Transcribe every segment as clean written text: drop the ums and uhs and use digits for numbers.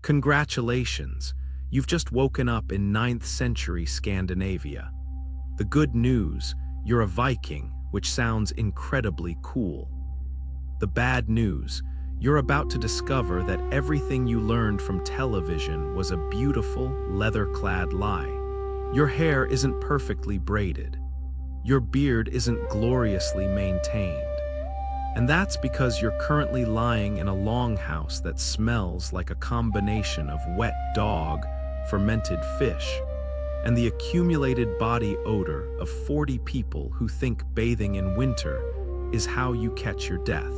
Congratulations, you've just woken up in 9th century Scandinavia. The good news, you're a Viking, which sounds incredibly cool. The bad news, you're about to discover that everything you learned from television was a beautiful, leather-clad lie. Your hair isn't perfectly braided. Your beard isn't gloriously maintained. And that's because you're currently lying in a longhouse that smells like a combination of wet dog, fermented fish, and the accumulated body odor of 40 people who think bathing in winter is how you catch your death.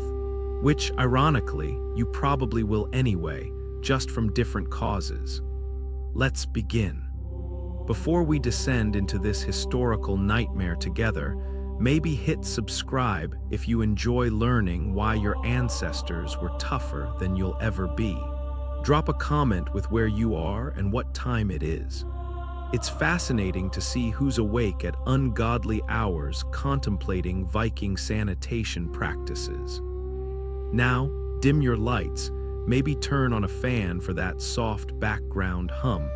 Which, ironically, you probably will anyway, just from different causes. Let's begin. Before we descend into this historical nightmare together, maybe hit subscribe if you enjoy learning why your ancestors were tougher than you'll ever be. Drop a comment with where you are and what time it is. It's fascinating to see who's awake at ungodly hours contemplating Viking sanitation practices. Now, dim your lights, maybe turn on a fan for that soft background hum,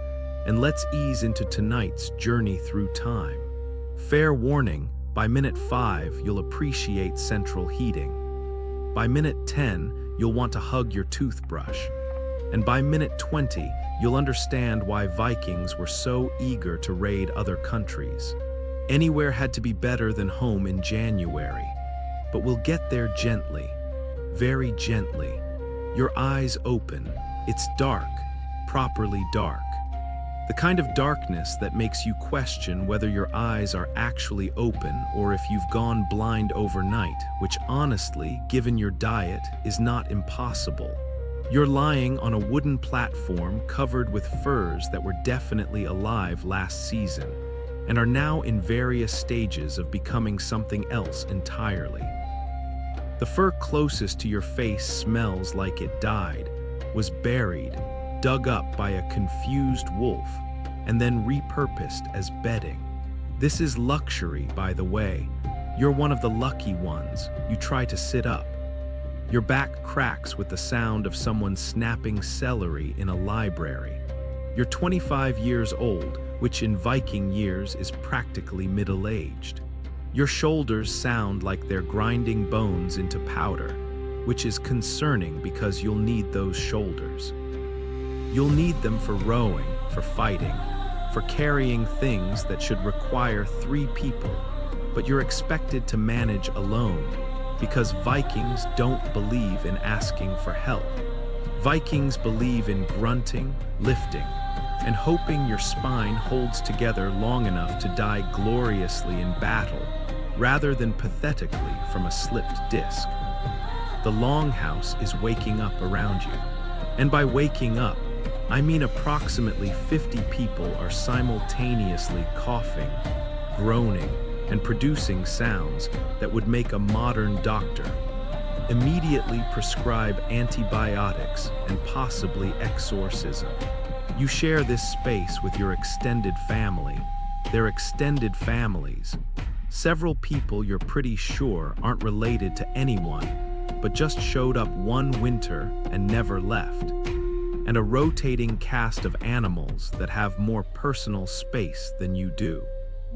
and let's ease into tonight's journey through time. Fair warning, by minute 5, you'll appreciate central heating. By minute 10, you'll want to hug your toothbrush. And by minute 20, you'll understand why Vikings were so eager to raid other countries. Anywhere had to be better than home in January. But we'll get there gently, very gently. Your eyes open. It's dark, properly dark. The kind of darkness that makes you question whether your eyes are actually open or if you've gone blind overnight, which honestly, given your diet, is not impossible. You're lying on a wooden platform covered with furs that were definitely alive last season and are now in various stages of becoming something else entirely. The fur closest to your face smells like it died, was buried, dug up by a confused wolf, and then repurposed as bedding. This is luxury, by the way. You're one of the lucky ones. You try to sit up. Your back cracks with the sound of someone snapping celery in a library. You're 25 years old, which in Viking years is practically middle-aged. Your shoulders sound like they're grinding bones into powder, which is concerning because you'll need those shoulders. You'll need them for rowing, for fighting, for carrying things that should require 3 people, but you're expected to manage alone because Vikings don't believe in asking for help. Vikings believe in grunting, lifting, and hoping your spine holds together long enough to die gloriously in battle, rather than pathetically from a slipped disc. The Longhouse is waking up around you. And by waking up, I mean approximately 50 people are simultaneously coughing, groaning, and producing sounds that would make a modern doctor immediately prescribe antibiotics and possibly exorcism. You share this space with your extended family, their extended families, several people you're pretty sure aren't related to anyone, but just showed up one winter and never left, and a rotating cast of animals that have more personal space than you do.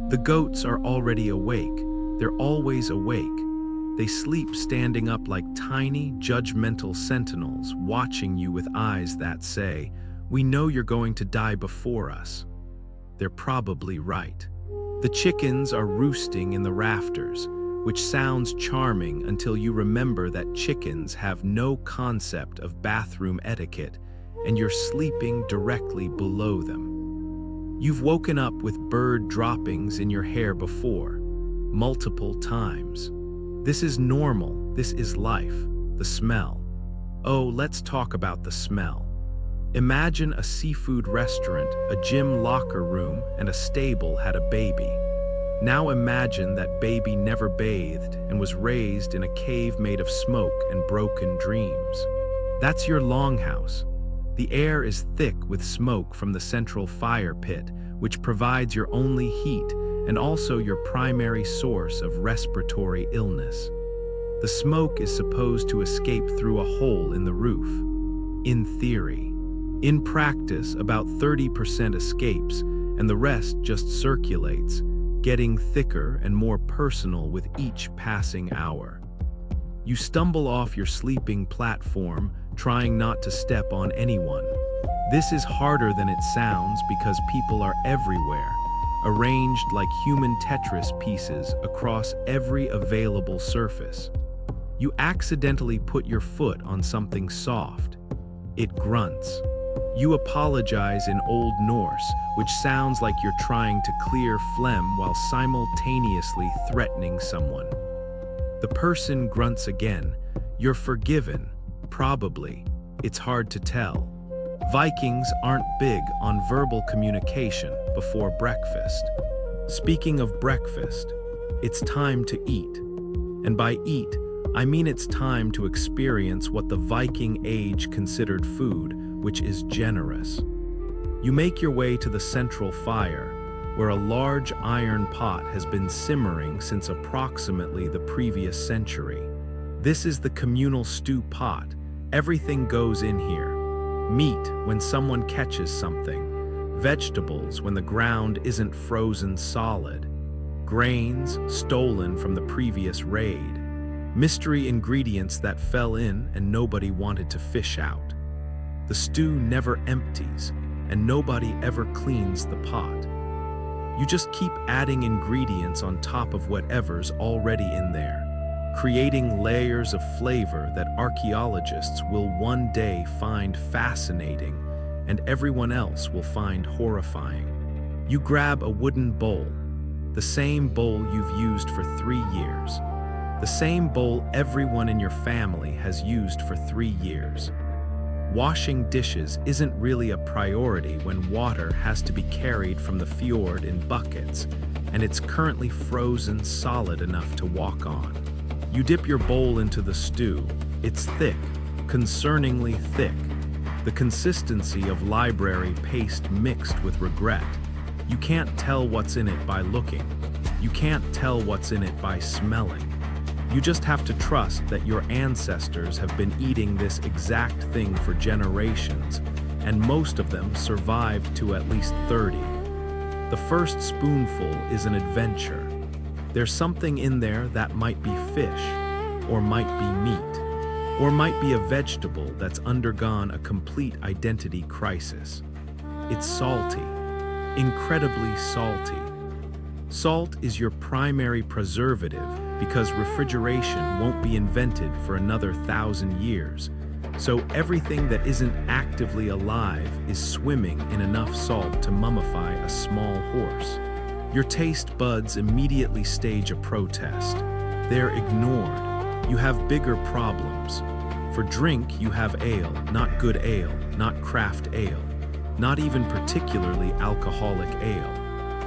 The goats are already awake. They're always awake. They sleep standing up like tiny, judgmental sentinels, watching you with eyes that say, "We know you're going to die before us." They're probably right. The chickens are roosting in the rafters, which sounds charming until you remember that chickens have no concept of bathroom etiquette, and you're sleeping directly below them. You've woken up with bird droppings in your hair before, multiple times. This is normal, this is life, the smell. Oh, let's talk about the smell. Imagine a seafood restaurant, a gym locker room, and a stable had a baby. Now imagine that baby never bathed and was raised in a cave made of smoke and broken dreams. That's your longhouse. The air is thick with smoke from the central fire pit, which provides your only heat and also your primary source of respiratory illness. The smoke is supposed to escape through a hole in the roof. In theory. In practice, about 30% escapes, and the rest just circulates, getting thicker and more personal with each passing hour. You stumble off your sleeping platform, trying not to step on anyone. This is harder than it sounds because people are everywhere, arranged like human Tetris pieces across every available surface. You accidentally put your foot on something soft. It grunts. You apologize in Old Norse, which sounds like you're trying to clear phlegm while simultaneously threatening someone. The person grunts again. You're forgiven, probably. It's hard to tell. Vikings aren't big on verbal communication before breakfast. Speaking of breakfast, it's time to eat. And by eat, I mean it's time to experience what the Viking age considered food, which is generous. You make your way to the central fire, where a large iron pot has been simmering since approximately the previous century. This is the communal stew pot. Everything goes in here. Meat when someone catches something. Vegetables when the ground isn't frozen solid. Grains stolen from the previous raid. Mystery ingredients that fell in and nobody wanted to fish out. The stew never empties, and nobody ever cleans the pot. You just keep adding ingredients on top of whatever's already in there, creating layers of flavor that archaeologists will one day find fascinating and everyone else will find horrifying. You grab a wooden bowl, the same bowl you've used for 3 years, the same bowl everyone in your family has used for 3 years. Washing dishes isn't really a priority when water has to be carried from the fjord in buckets, and it's currently frozen solid enough to walk on. You dip your bowl into the stew. It's thick, concerningly thick, the consistency of library paste mixed with regret. You can't tell what's in it by looking. You can't tell what's in it by smelling. You just have to trust that your ancestors have been eating this exact thing for generations, and most of them survived to at least 30. The first spoonful is an adventure. There's something in there that might be fish, or might be meat, or might be a vegetable that's undergone a complete identity crisis. It's salty, incredibly salty. Salt is your primary preservative because refrigeration won't be invented for another 1,000 years. So everything that isn't actively alive is swimming in enough salt to mummify a small horse. Your taste buds immediately stage a protest. They're ignored. You have bigger problems. For drink, you have ale, not good ale, not craft ale, not even particularly alcoholic ale.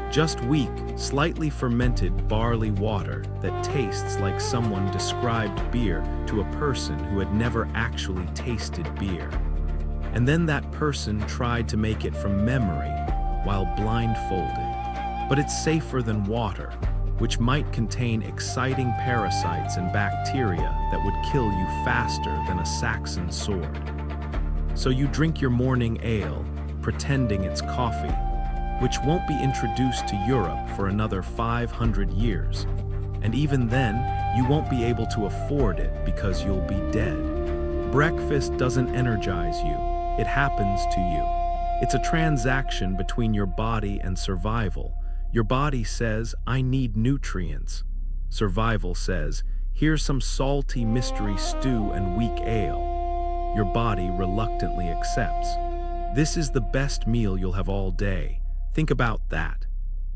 Just weak, slightly fermented barley water that tastes like someone described beer to a person who had never actually tasted beer. And then that person tried to make it from memory while blindfolded. But it's safer than water, which might contain exciting parasites and bacteria that would kill you faster than a Saxon sword. So you drink your morning ale, pretending it's coffee, which won't be introduced to Europe for another 500 years. And even then, you won't be able to afford it because you'll be dead. Breakfast doesn't energize you, it happens to you. It's a transaction between your body and survival. Your body says, I need nutrients. Survival says, here's some salty mystery stew and weak ale. Your body reluctantly accepts. This is the best meal you'll have all day. Think about that.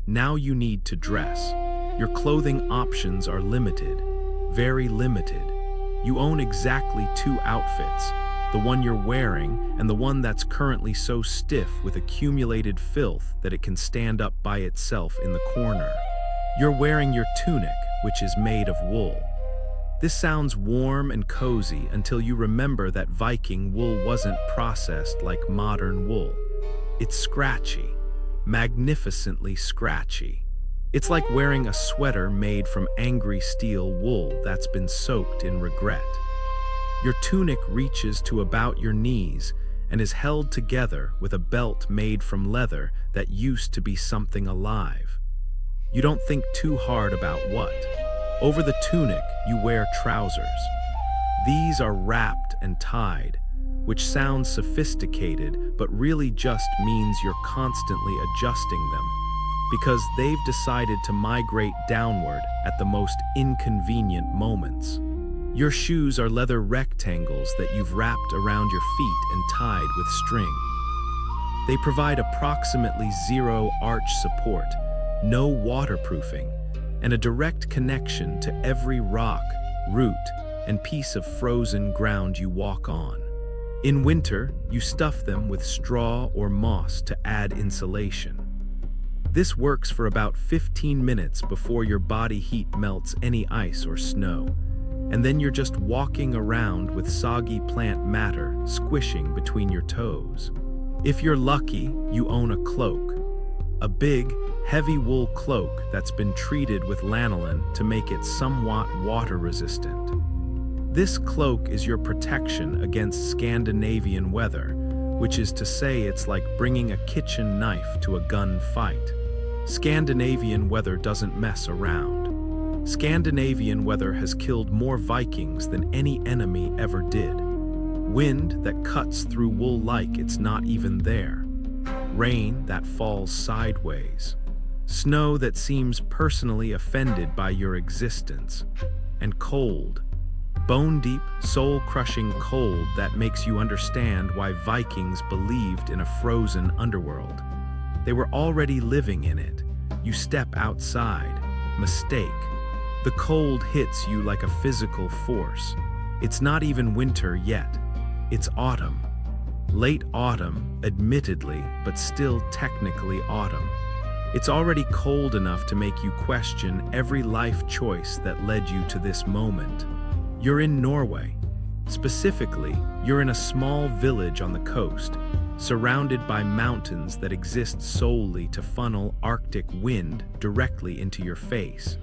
Now you need to dress. Your clothing options are limited, very limited. You own exactly 2 outfits, the one you're wearing and the one that's currently so stiff with accumulated filth that it can stand up by itself in the corner. You're wearing your tunic, which is made of wool. This sounds warm and cozy until you remember that Viking wool wasn't processed like modern wool. It's scratchy. Magnificently scratchy. It's like wearing a sweater made from angry steel wool that's been soaked in regret. Your tunic reaches to about your knees, and is held together with a belt made from leather that used to be something alive. You don't think too hard about what. Over the tunic, you wear trousers. These are wrapped and tied, which sounds sophisticated but really just means you're constantly adjusting them, because they've decided to migrate downward at the most inconvenient moments. Your shoes are leather rectangles that you've wrapped around your feet and tied with string. They provide approximately zero arch support, no waterproofing, and a direct connection to every rock, root, and piece of frozen ground you walk on. In winter, you stuff them with straw or moss to add insulation. This works for about 15 minutes before your body heat melts any ice or snow, and then you're just walking around with soggy plant matter squishing between your toes. If you're lucky, you own a cloak. A big, heavy wool cloak that's been treated with lanolin to make it somewhat water-resistant. This cloak is your protection against Scandinavian weather, which is to say it's like bringing a kitchen knife to a gun fight. Scandinavian weather doesn't mess around. Scandinavian weather has killed more Vikings than any enemy ever did. Wind that cuts through wool like it's not even there. Rain that falls sideways. Snow that seems personally offended by your existence. And cold. Bone-deep, soul-crushing cold that makes you understand why Vikings believed in a frozen underworld. They were already living in it. You step outside. Mistake. The cold hits you like a physical force. It's not even winter yet. It's autumn. Late autumn, admittedly, but still technically autumn. It's already cold enough to make you question every life choice that led you to this moment. You're in Norway. Specifically, you're in a small village on the coast, surrounded by mountains that exist solely to funnel Arctic wind directly into your face.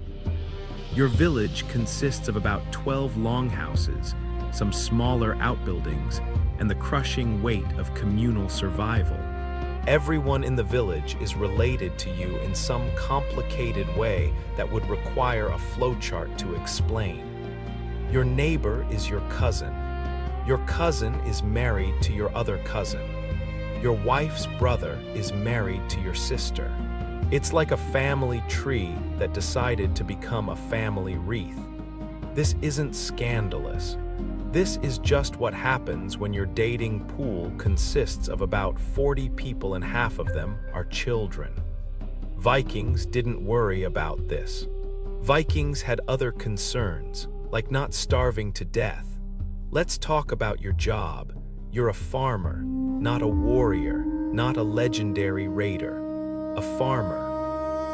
Your village consists of about 12 longhouses, some smaller outbuildings, and the crushing weight of communal survival. Everyone in the village is related to you in some complicated way that would require a flowchart to explain. Your neighbor is your cousin. Your cousin is married to your other cousin. Your wife's brother is married to your sister. It's like a family tree that decided to become a family wreath. This isn't scandalous. This is just what happens when your dating pool consists of about 40 people and half of them are children. Vikings didn't worry about this. Vikings had other concerns, like not starving to death. Let's talk about your job. You're a farmer, not a warrior, not a legendary raider. A farmer.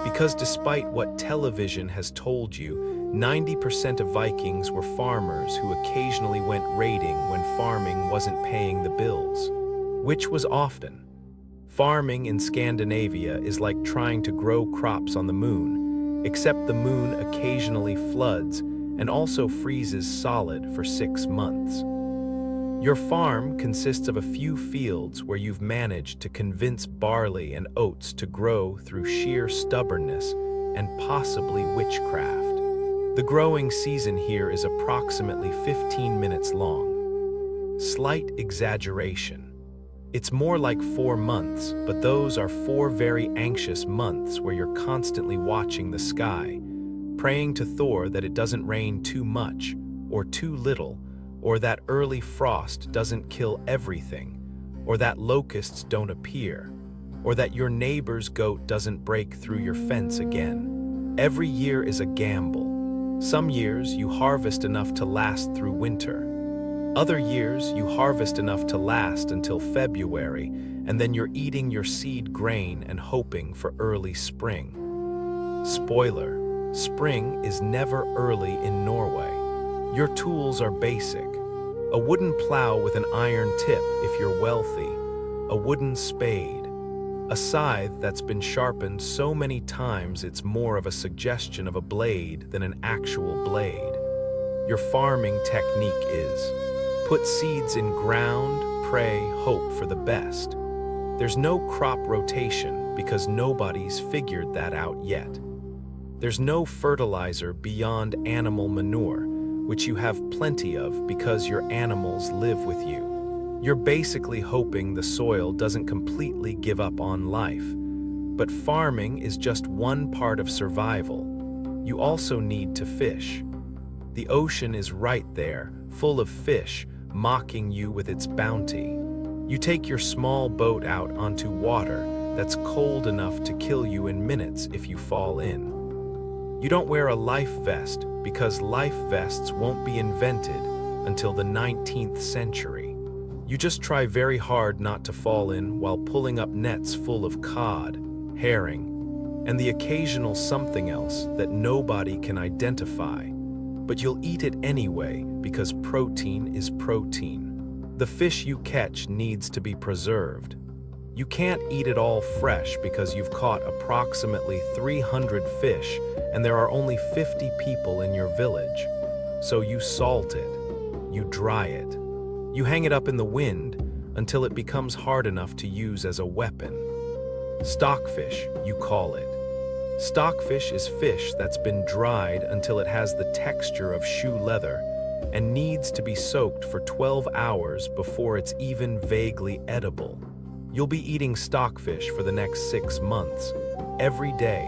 Because despite what television has told you, 90% of Vikings were farmers who occasionally went raiding when farming wasn't paying the bills. Which was often. Farming in Scandinavia is like trying to grow crops on the moon, except the moon occasionally floods and also freezes solid for 6 months. Your farm consists of a few fields where you've managed to convince barley and oats to grow through sheer stubbornness and possibly witchcraft. The growing season here is approximately 15 minutes long. Slight exaggeration. It's more like 4 months, but those are 4 very anxious months where you're constantly watching the sky, praying to Thor that it doesn't rain too much or too little, or that early frost doesn't kill everything, or that locusts don't appear, or that your neighbor's goat doesn't break through your fence again. Every year is a gamble. Some years you harvest enough to last through winter. Other years you harvest enough to last until February, and then you're eating your seed grain and hoping for early spring. Spoiler, spring is never early in Norway. Your tools are basic. A wooden plow with an iron tip if you're wealthy, a wooden spade, a scythe that's been sharpened so many times it's more of a suggestion of a blade than an actual blade. Your farming technique is: put seeds in ground, pray, hope for the best. There's no crop rotation because nobody's figured that out yet. There's no fertilizer beyond animal manure, which you have plenty of because your animals live with you. You're basically hoping the soil doesn't completely give up on life. But farming is just one part of survival. You also need to fish. The ocean is right there, full of fish, mocking you with its bounty. You take your small boat out onto water that's cold enough to kill you in minutes if you fall in. You don't wear a life vest because life vests won't be invented until the 19th century. You just try very hard not to fall in while pulling up nets full of cod, herring, and the occasional something else that nobody can identify. But you'll eat it anyway because protein is protein. The fish you catch needs to be preserved. You can't eat it all fresh because you've caught approximately 300 fish and there are only 50 people in your village. So you salt it, you dry it, you hang it up in the wind until it becomes hard enough to use as a weapon. Stockfish, you call it. Stockfish is fish that's been dried until it has the texture of shoe leather and needs to be soaked for 12 hours before it's even vaguely edible. You'll be eating stockfish for the next 6 months, every day,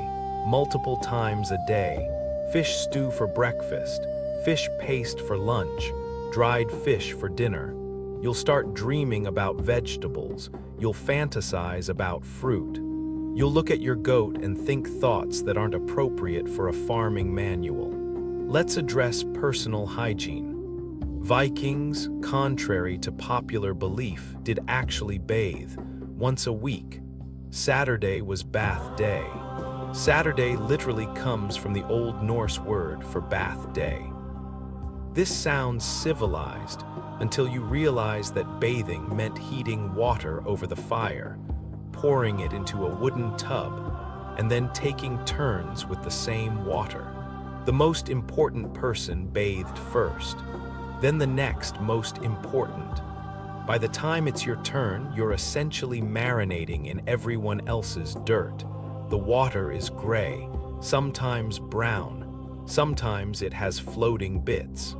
multiple times a day, fish stew for breakfast, fish paste for lunch, dried fish for dinner. You'll start dreaming about vegetables. You'll fantasize about fruit. You'll look at your goat and think thoughts that aren't appropriate for a farming manual. Let's address personal hygiene. Vikings, contrary to popular belief, did actually bathe once a week. Saturday was bath day. Saturday literally comes from the Old Norse word for bath day. This sounds civilized until you realize that bathing meant heating water over the fire, pouring it into a wooden tub, and then taking turns with the same water. The most important person bathed first, then the next most important. By the time it's your turn, you're essentially marinating in everyone else's dirt. The water is gray, sometimes brown, sometimes it has floating bits.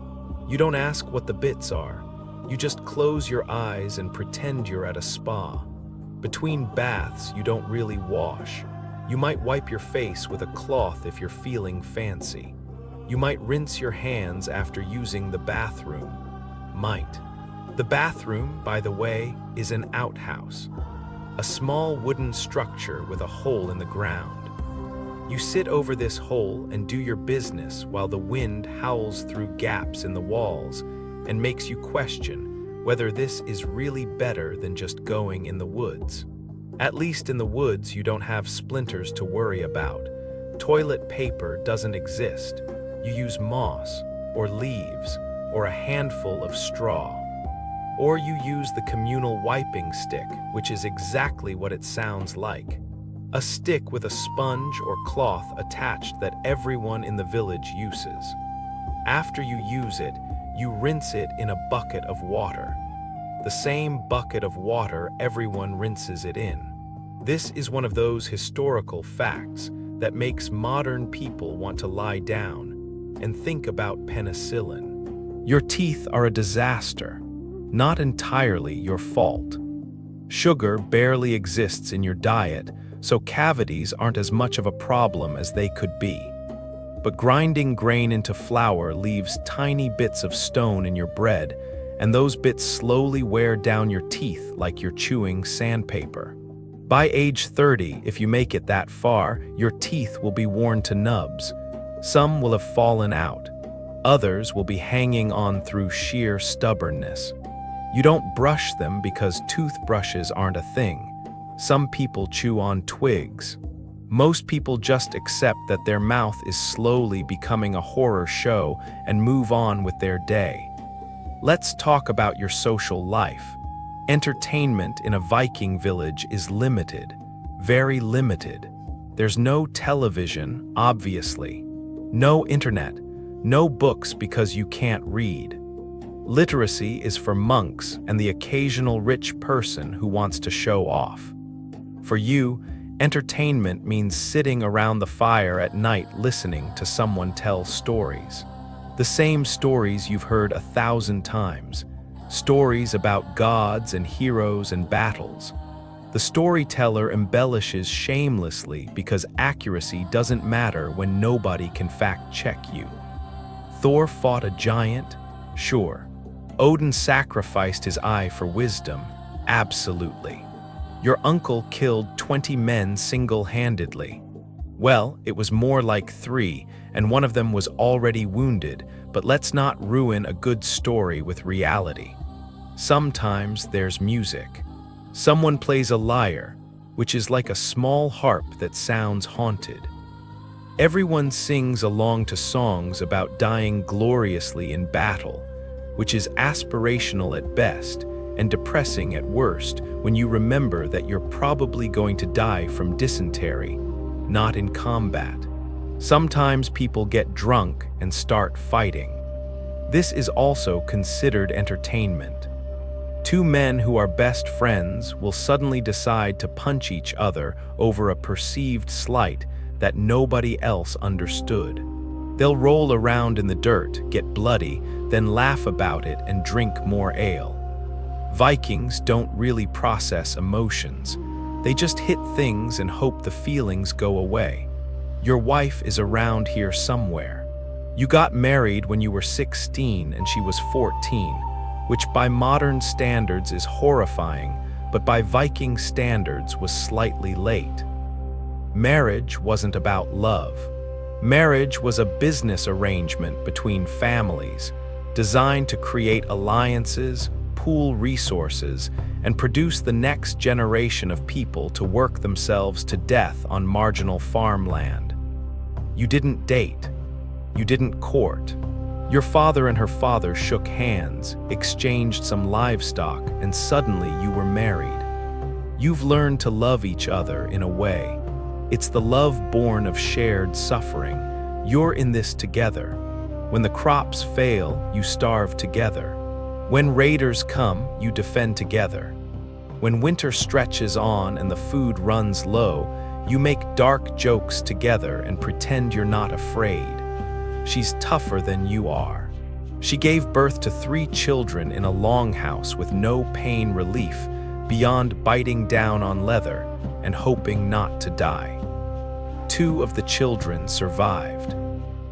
You don't ask what the bits are. You just close your eyes and pretend you're at a spa. Between baths, you don't really wash. You might wipe your face with a cloth if you're feeling fancy. You might rinse your hands after using the bathroom. Might. The bathroom, by the way, is an outhouse, a small wooden structure with a hole in the ground. You sit over this hole and do your business while the wind howls through gaps in the walls and makes you question whether this is really better than just going in the woods. At least in the woods, you don't have splinters to worry about. Toilet paper doesn't exist. You use moss or leaves or a handful of straw. Or you use the communal wiping stick, which is exactly what it sounds like. A stick with a sponge or cloth attached that everyone in the village uses. After you use it, you rinse it in a bucket of water. The same bucket of water everyone rinses it in. This is one of those historical facts that makes modern people want to lie down and think about penicillin. Your teeth are a disaster. Not entirely your fault. Sugar barely exists in your diet, so cavities aren't as much of a problem as they could be. But grinding grain into flour leaves tiny bits of stone in your bread, and those bits slowly wear down your teeth like you're chewing sandpaper. By age 30, if you make it that far, your teeth will be worn to nubs. Some will have fallen out. Others will be hanging on through sheer stubbornness. You don't brush them because toothbrushes aren't a thing. Some people chew on twigs. Most people just accept that their mouth is slowly becoming a horror show and move on with their day. Let's talk about your social life. Entertainment in a Viking village is limited, very limited. There's no television, obviously. No internet. No books because you can't read. Literacy is for monks and the occasional rich person who wants to show off. For you, entertainment means sitting around the fire at night listening to someone tell stories. The same stories you've heard 1,000 times. Stories about gods and heroes and battles. The storyteller embellishes shamelessly because accuracy doesn't matter when nobody can fact-check you. Thor fought a giant? Sure. Odin sacrificed his eye for wisdom? Absolutely. Your uncle killed 20 men single-handedly. Well, it was more like 3, and one of them was already wounded, but let's not ruin a good story with reality. Sometimes there's music. Someone plays a lyre, which is like a small harp that sounds haunted. Everyone sings along to songs about dying gloriously in battle, which is aspirational at best and depressing at worst when you remember that you're probably going to die from dysentery, not in combat. Sometimes people get drunk and start fighting. This is also considered entertainment. 2 men who are best friends will suddenly decide to punch each other over a perceived slight that nobody else understood. They'll roll around in the dirt, get bloody, then laugh about it and drink more ale. Vikings don't really process emotions. They just hit things and hope the feelings go away. Your wife is around here somewhere. You got married when you were 16 and she was 14, which by modern standards is horrifying, but by Viking standards was slightly late. Marriage wasn't about love. Marriage was a business arrangement between families, designed to create alliances, pool resources, and produce the next generation of people to work themselves to death on marginal farmland. You didn't date. You didn't court. Your father and her father shook hands, exchanged some livestock, and suddenly you were married. You've learned to love each other in a way. It's the love born of shared suffering. You're in this together. When the crops fail, you starve together. When raiders come, you defend together. When winter stretches on and the food runs low, you make dark jokes together and pretend you're not afraid. She's tougher than you are. She gave birth to 3 children in a longhouse with no pain relief beyond biting down on leather and hoping not to die. 2 of the children survived.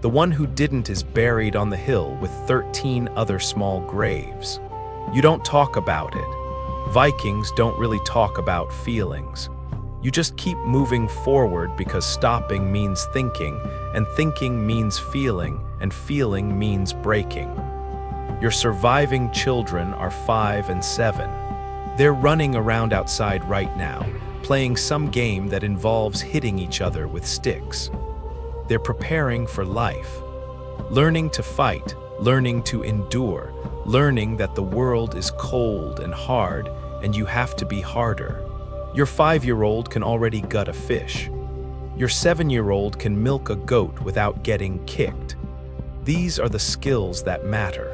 The one who didn't is buried on the hill with 13 other small graves. You don't talk about it. Vikings don't really talk about feelings. You just keep moving forward because stopping means thinking, and thinking means feeling, and feeling means breaking. Your surviving children are 5 and 7. They're running around outside right now, playing some game that involves hitting each other with sticks. They're preparing for life, learning to fight, learning to endure, learning that the world is cold and hard and you have to be harder. Your 5-year-old can already gut a fish. Your 7-year-old can milk a goat without getting kicked. These are the skills that matter.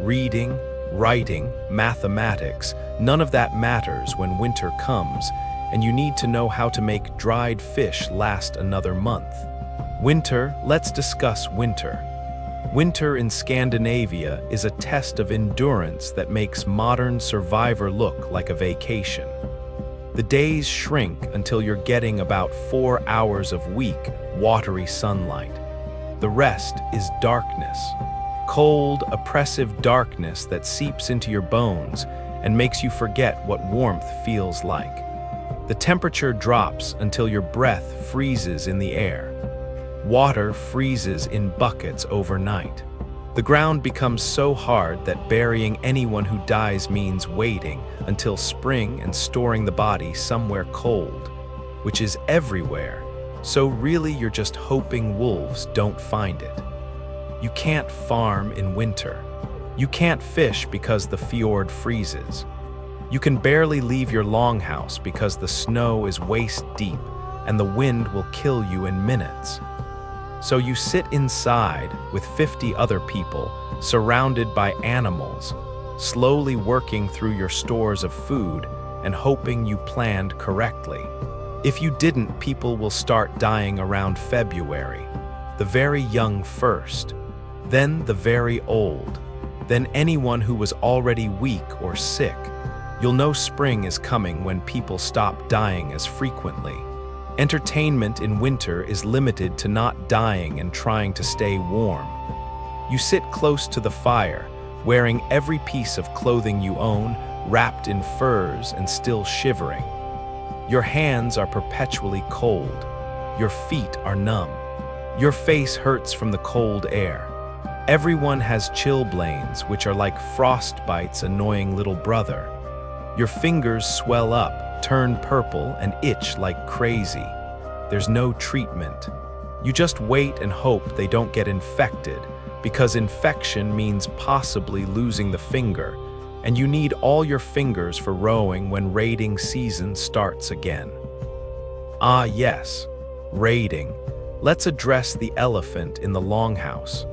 Reading, writing, mathematics, none of that matters when winter comes, and you need to know how to make dried fish last another month. Winter, let's discuss winter. Winter in Scandinavia is a test of endurance that makes modern survivor look like a vacation. The days shrink until you're getting about 4 hours of weak, watery sunlight. The rest is darkness. Cold, oppressive darkness that seeps into your bones and makes you forget what warmth feels like. The temperature drops until your breath freezes in the air. Water freezes in buckets overnight. The ground becomes so hard that burying anyone who dies means waiting until spring and storing the body somewhere cold, which is everywhere, so really you're just hoping wolves don't find it. You can't farm in winter. You can't fish because the fjord freezes. You can barely leave your longhouse because the snow is waist deep and the wind will kill you in minutes. So you sit inside with 50 other people, surrounded by animals, slowly working through your stores of food and hoping you planned correctly. If you didn't, people will start dying around February. The very young first, then the very old, then anyone who was already weak or sick. You'll know spring is coming when people stop dying as frequently. Entertainment in winter is limited to not dying and trying to stay warm. You sit close to the fire, wearing every piece of clothing you own, wrapped in furs and still shivering. Your hands are perpetually cold. Your feet are numb. Your face hurts from the cold air. Everyone has chilblains, which are like frostbite's annoying little brother. Your fingers swell up, turn purple, and itch like crazy. There's no treatment. You just wait and hope they don't get infected, because infection means possibly losing the finger, and you need all your fingers for rowing when raiding season starts again. Ah yes, raiding. Let's address the elephant in the Longhouse.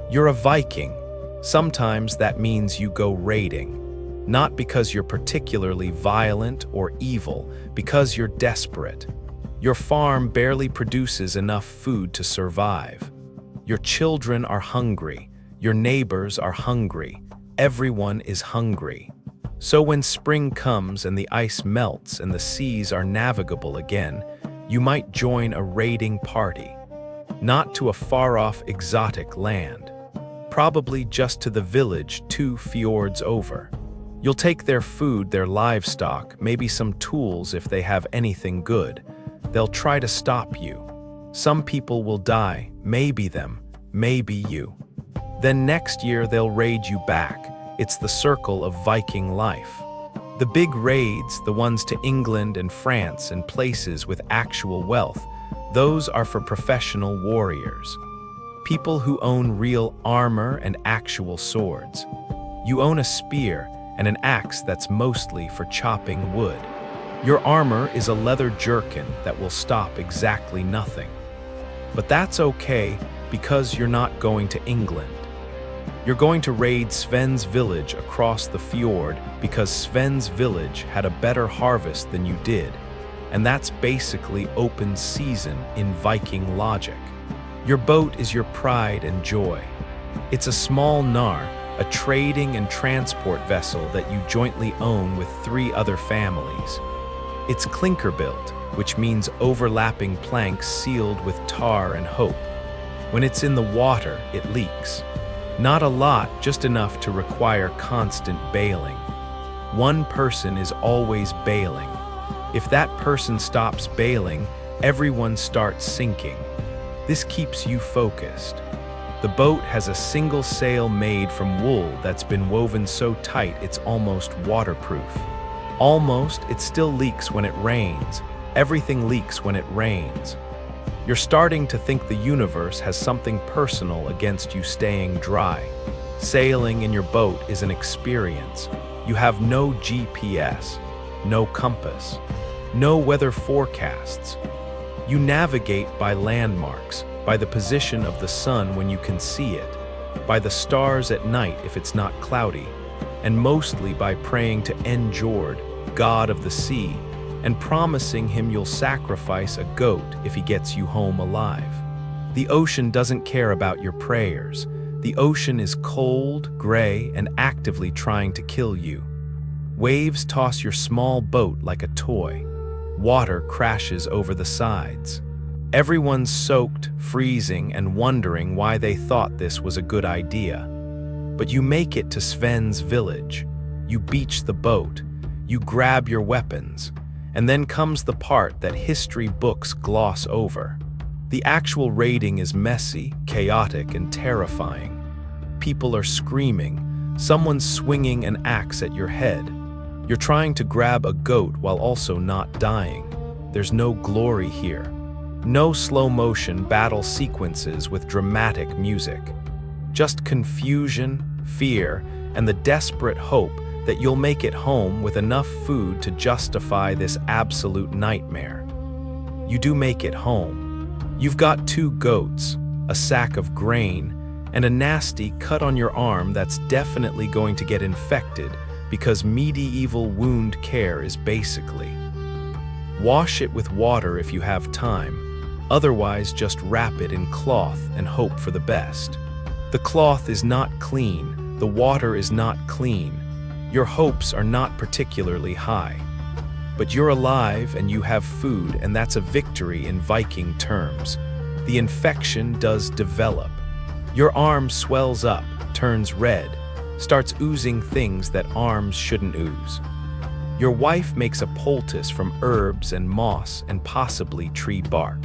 You're a Viking. Sometimes that means you go raiding. Not because you're particularly violent or evil, because you're desperate. Your farm barely produces enough food to survive. Your children are hungry. Your neighbors are hungry. Everyone is hungry. So when spring comes and the ice melts and the seas are navigable again, you might join a raiding party. Not to a far-off exotic land. Probably just to the village 2 fjords over. You'll take their food, their livestock, maybe some tools if they have anything good. They'll try to stop you. Some people will die, maybe them, maybe you. Then next year they'll raid you back. It's the circle of Viking life. The big raids, the ones to England and France and places with actual wealth, those are for professional warriors. People who own real armor and actual swords. You own a spear and an axe that's mostly for chopping wood. Your armor is a leather jerkin that will stop exactly nothing. But that's okay because you're not going to England. You're going to raid Sven's village across the fjord because Sven's village had a better harvest than you did, and that's basically open season in Viking logic. Your boat is your pride and joy. It's a small nar, a trading and transport vessel that you jointly own with 3 other families. It's clinker-built, which means overlapping planks sealed with tar and hope. When it's in the water, it leaks. Not a lot, just enough to require constant bailing. One person is always bailing. If that person stops bailing, everyone starts sinking. This keeps you focused. The boat has a single sail made from wool that's been woven so tight it's almost waterproof. Almost, it still leaks when it rains. Everything leaks when it rains. You're starting to think the universe has something personal against you staying dry. Sailing in your boat is an experience. You have no GPS, no compass, no weather forecasts. You navigate by landmarks, by the position of the sun when you can see it, by the stars at night if it's not cloudy, and mostly by praying to Njord, god of the sea, and promising him you'll sacrifice a goat if he gets you home alive. The ocean doesn't care about your prayers. The ocean is cold, gray, and actively trying to kill you. Waves toss your small boat like a toy. Water crashes over the sides. Everyone's soaked, freezing, and wondering why they thought this was a good idea. But you make it to Sven's village. You beach the boat. You grab your weapons. And then comes the part that history books gloss over. The actual raiding is messy, chaotic, and terrifying. People are screaming. Someone's swinging an axe at your head. You're trying to grab a goat while also not dying. There's no glory here. No slow-motion battle sequences with dramatic music. Just confusion, fear, and the desperate hope that you'll make it home with enough food to justify this absolute nightmare. You do make it home. You've got 2 goats, a sack of grain, and a nasty cut on your arm that's definitely going to get infected because medieval wound care is basically. Wash it with water if you have time, otherwise just wrap it in cloth and hope for the best. The cloth is not clean, the water is not clean, your hopes are not particularly high. But you're alive and you have food, and that's a victory in Viking terms. The infection does develop. Your arm swells up, turns red, starts oozing things that arms shouldn't ooze. Your wife makes a poultice from herbs and moss and possibly tree bark.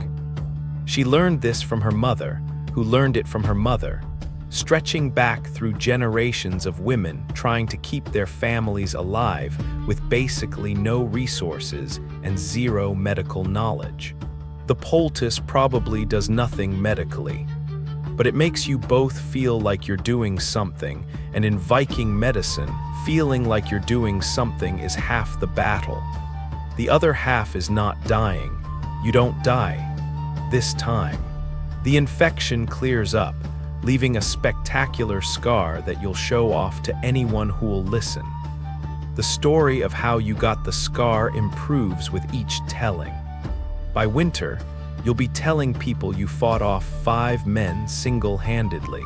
She learned this from her mother, who learned it from her mother, stretching back through generations of women trying to keep their families alive with basically no resources and zero medical knowledge. The poultice probably does nothing medically, but it makes you both feel like you're doing something, and in Viking medicine, feeling like you're doing something is half the battle. The other half is not dying. You don't die. This time. The infection clears up, leaving a spectacular scar that you'll show off to anyone who will listen. The story of how you got the scar improves with each telling. By winter, you'll be telling people you fought off 5 men single-handedly.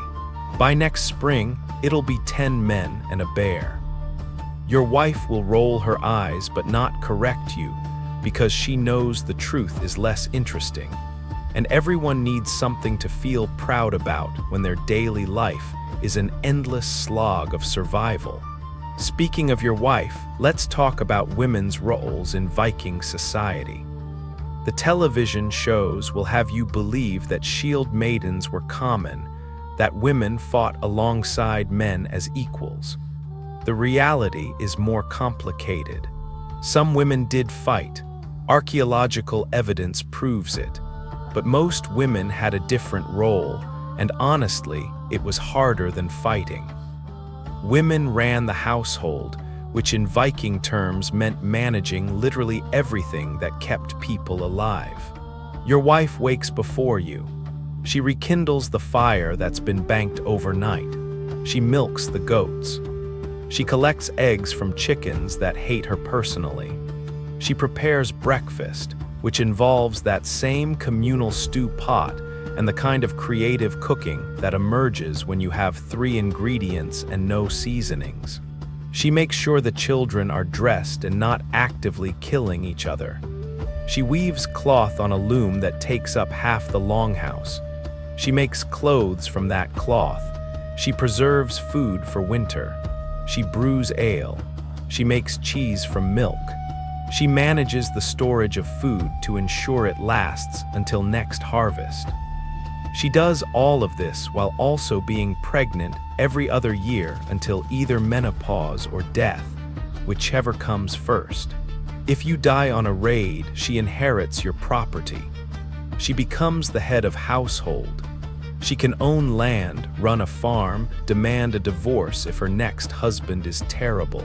By next spring, it'll be 10 men and a bear. Your wife will roll her eyes but not correct you because she knows the truth is less interesting. And everyone needs something to feel proud about when their daily life is an endless slog of survival. Speaking of your wife, let's talk about women's roles in Viking society. The television shows will have you believe that shield maidens were common, that women fought alongside men as equals. The reality is more complicated. Some women did fight. Archaeological evidence proves it. But most women had a different role, and honestly, it was harder than fighting. Women ran the household, which in Viking terms meant managing literally everything that kept people alive. Your wife wakes before you. She rekindles the fire that's been banked overnight. She milks the goats. She collects eggs from chickens that hate her personally. She prepares breakfast, which involves that same communal stew pot and the kind of creative cooking that emerges when you have 3 ingredients and no seasonings. She makes sure the children are dressed and not actively killing each other. She weaves cloth on a loom that takes up half the longhouse. She makes clothes from that cloth. She preserves food for winter. She brews ale. She makes cheese from milk. She manages the storage of food to ensure it lasts until next harvest. She does all of this while also being pregnant every other year until either menopause or death, whichever comes first. If you die on a raid, she inherits your property. She becomes the head of household. She can own land, run a farm, demand a divorce if her next husband is terrible.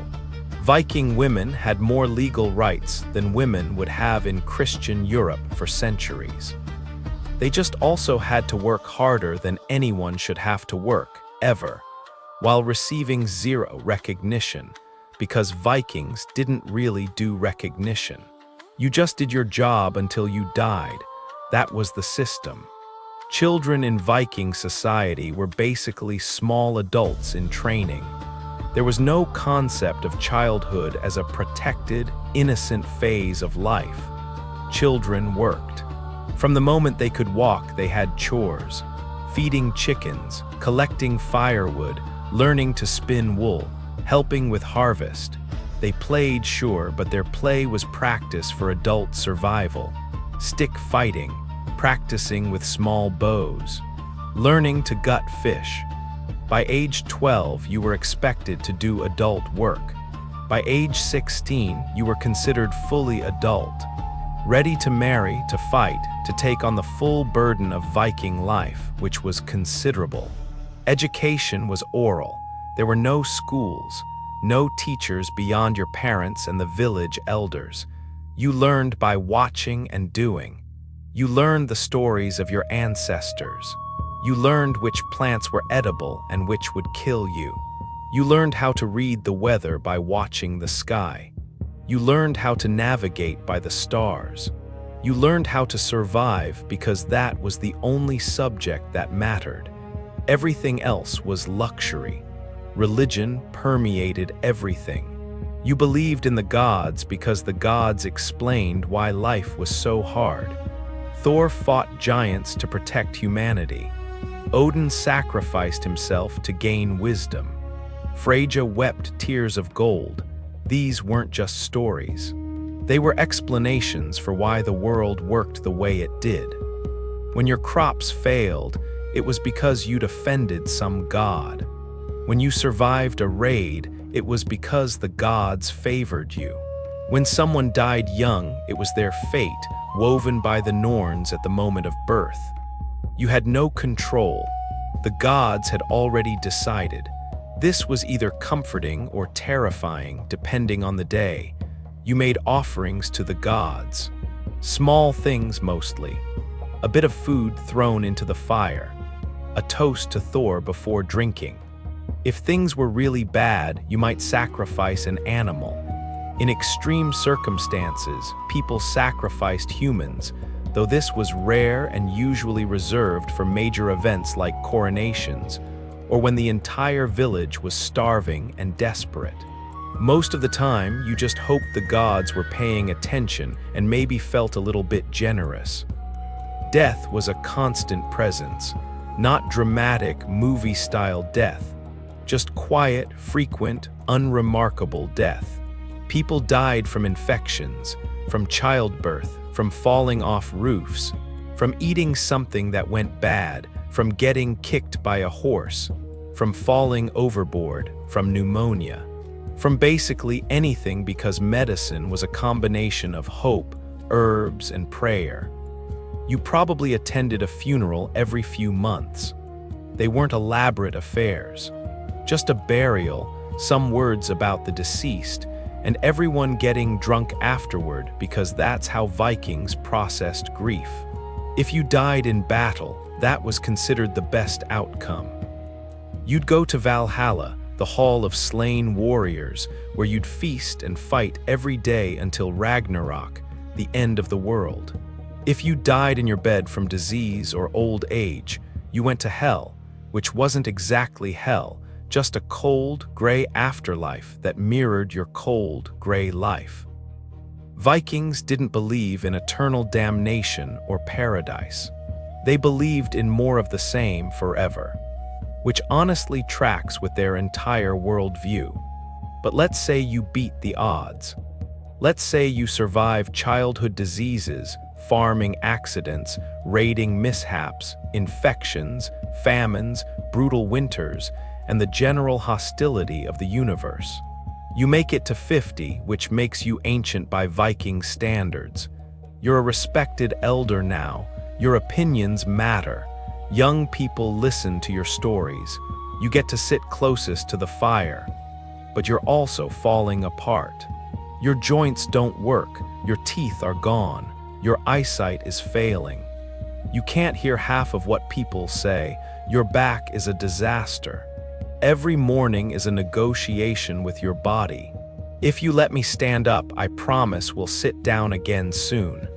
Viking women had more legal rights than women would have in Christian Europe for centuries. They just also had to work harder than anyone should have to work, ever, while receiving zero recognition, because Vikings didn't really do recognition. You just did your job until you died. That was the system. Children in Viking society were basically small adults in training. There was no concept of childhood as a protected, innocent phase of life. Children worked. From the moment they could walk, they had chores: feeding chickens, collecting firewood, learning to spin wool, helping with harvest. They played, sure, but their play was practice for adult survival. Stick fighting, practicing with small bows, learning to gut fish. By age 12, you were expected to do adult work. By age 16, you were considered fully adult, ready to marry, to fight, to take on the full burden of Viking life, which was considerable. Education was oral. There were no schools, no teachers beyond your parents and the village elders. You learned by watching and doing. You learned the stories of your ancestors. You learned which plants were edible and which would kill you. You learned how to read the weather by watching the sky. You learned how to navigate by the stars. You learned how to survive because that was the only subject that mattered. Everything else was luxury. Religion permeated everything. You believed in the gods because the gods explained why life was so hard. Thor fought giants to protect humanity. Odin sacrificed himself to gain wisdom. Freyja wept tears of gold. These weren't just stories. They were explanations for why the world worked the way it did. When your crops failed, it was because you'd offended some god. When you survived a raid, it was because the gods favored you. When someone died young, it was their fate, woven by the Norns at the moment of birth. You had no control. The gods had already decided. This was either comforting or terrifying, depending on the day. You made offerings to the gods. Small things mostly. A bit of food thrown into the fire. A toast to Thor before drinking. If things were really bad, you might sacrifice an animal. In extreme circumstances, people sacrificed humans, though this was rare and usually reserved for major events like coronations, or when the entire village was starving and desperate. Most of the time, you just hoped the gods were paying attention and maybe felt a little bit generous. Death was a constant presence, not dramatic, movie-style death, just quiet, frequent, unremarkable death. People died from infections, from childbirth, from falling off roofs, from eating something that went bad, from getting kicked by a horse, from falling overboard, from pneumonia, from basically anything because medicine was a combination of hope, herbs, and prayer. You probably attended a funeral every few months. They weren't elaborate affairs, just a burial, some words about the deceased, and everyone getting drunk afterward because that's how Vikings processed grief. If you died in battle, that was considered the best outcome. You'd go to Valhalla, the hall of slain warriors, where you'd feast and fight every day until Ragnarok, the end of the world. If you died in your bed from disease or old age, you went to hell, which wasn't exactly hell, just a cold, gray afterlife that mirrored your cold, gray life. Vikings didn't believe in eternal damnation or paradise. They believed in more of the same forever, which honestly tracks with their entire worldview. But let's say you beat the odds. Let's say you survive childhood diseases, farming accidents, raiding mishaps, infections, famines, brutal winters, and the general hostility of the universe. You make it to 50, which makes you ancient by Viking standards. You're a respected elder now. Your opinions matter. Young people listen to your stories. You get to sit closest to the fire. But you're also falling apart. Your joints don't work. Your teeth are gone. Your eyesight is failing. You can't hear half of what people say. Your back is a disaster. Every morning is a negotiation with your body. If you let me stand up, I promise we'll sit down again soon.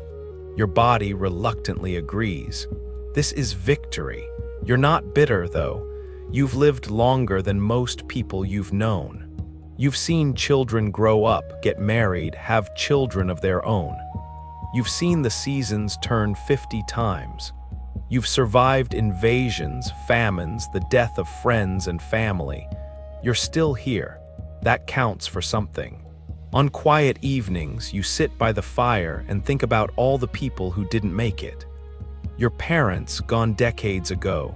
Your body reluctantly agrees. This is victory. You're not bitter, though. You've lived longer than most people you've known. You've seen children grow up, get married, have children of their own. You've seen the seasons turn 50 times. You've survived invasions, famines, the death of friends and family. You're still here. That counts for something. On quiet evenings, you sit by the fire and think about all the people who didn't make it. Your parents, gone decades ago.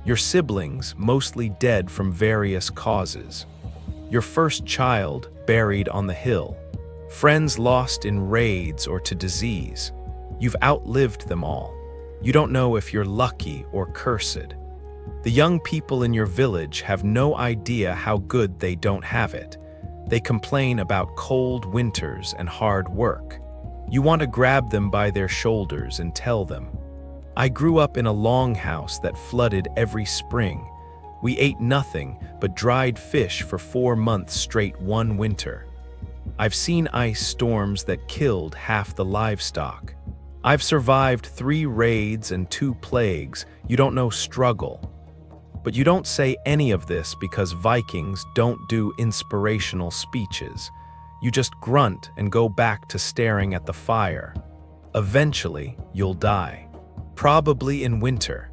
Your siblings, mostly dead from various causes. Your first child, buried on the hill. Friends lost in raids or to disease. You've outlived them all. You don't know if you're lucky or cursed. The young people in your village have no idea how good they don't have it. They complain about cold winters and hard work. You want to grab them by their shoulders and tell them, I grew up in a longhouse that flooded every spring. We ate nothing but dried fish for 4 months straight one winter. I've seen ice storms that killed half the livestock. I've survived 3 raids and 2 plagues. You don't know struggle. But you don't say any of this because Vikings don't do inspirational speeches. You just grunt and go back to staring at the fire. Eventually, you'll die. Probably in winter.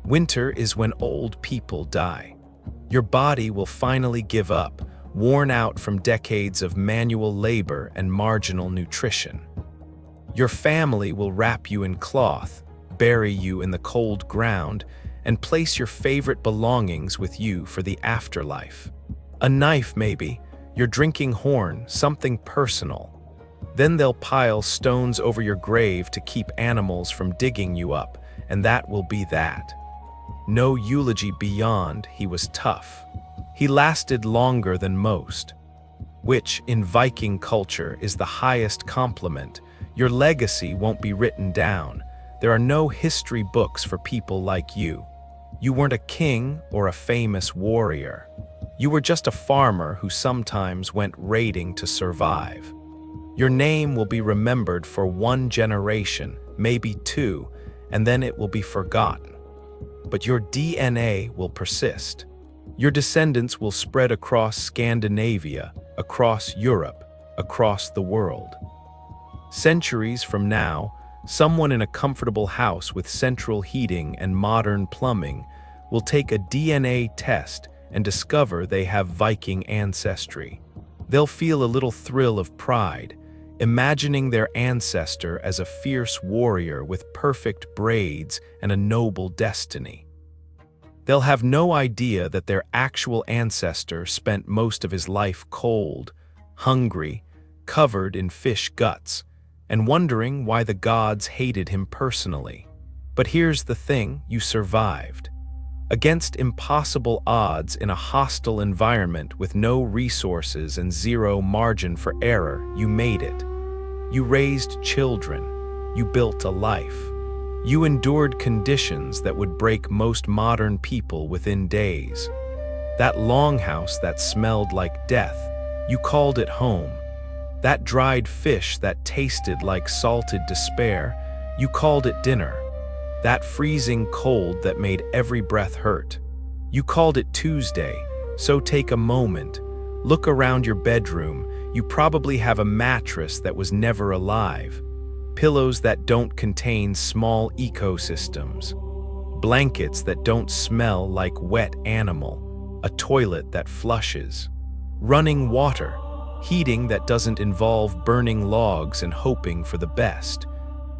Winter is when old people die. Your body will finally give up, worn out from decades of manual labor and marginal nutrition. Your family will wrap you in cloth, bury you in the cold ground, and place your favorite belongings with you for the afterlife. A knife, maybe, your drinking horn, something personal. Then they'll pile stones over your grave to keep animals from digging you up, and that will be that. No eulogy beyond, he was tough. He lasted longer than most, which, in Viking culture, is the highest compliment. Your legacy won't be written down. There are no history books for people like you. You weren't a king or a famous warrior. You were just a farmer who sometimes went raiding to survive. Your name will be remembered for 1 generation, maybe 2, and then it will be forgotten. But your DNA will persist. Your descendants will spread across Scandinavia, across Europe, across the world. Centuries from now, someone in a comfortable house with central heating and modern plumbing will take a DNA test and discover they have Viking ancestry. They'll feel a little thrill of pride, imagining their ancestor as a fierce warrior with perfect braids and a noble destiny. They'll have no idea that their actual ancestor spent most of his life cold, hungry, covered in fish guts, and wondering why the gods hated him personally. But here's the thing, you survived. Against impossible odds in a hostile environment with no resources and 0 margin for error, you made it. You raised children. You built a life. You endured conditions that would break most modern people within days. That longhouse that smelled like death, you called it home. That dried fish that tasted like salted despair, you called it dinner. That freezing cold that made every breath hurt, you called it Tuesday. So take a moment, look around your bedroom. You probably have a mattress that was never alive, pillows that don't contain small ecosystems, blankets that don't smell like wet animal, a toilet that flushes, running water, heating that doesn't involve burning logs and hoping for the best.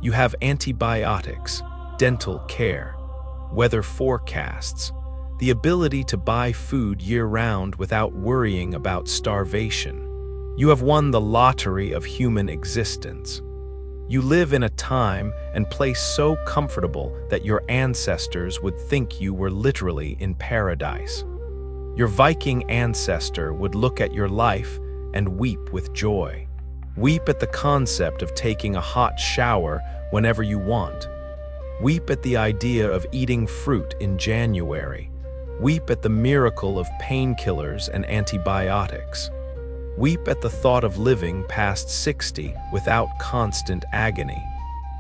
You have antibiotics, dental care, weather forecasts, the ability to buy food year-round without worrying about starvation. You have won the lottery of human existence. You live in a time and place so comfortable that your ancestors would think you were literally in paradise. Your Viking ancestor would look at your life and weep with joy. Weep at the concept of taking a hot shower whenever you want. Weep at the idea of eating fruit in January. Weep at the miracle of painkillers and antibiotics. Weep at the thought of living past 60 without constant agony.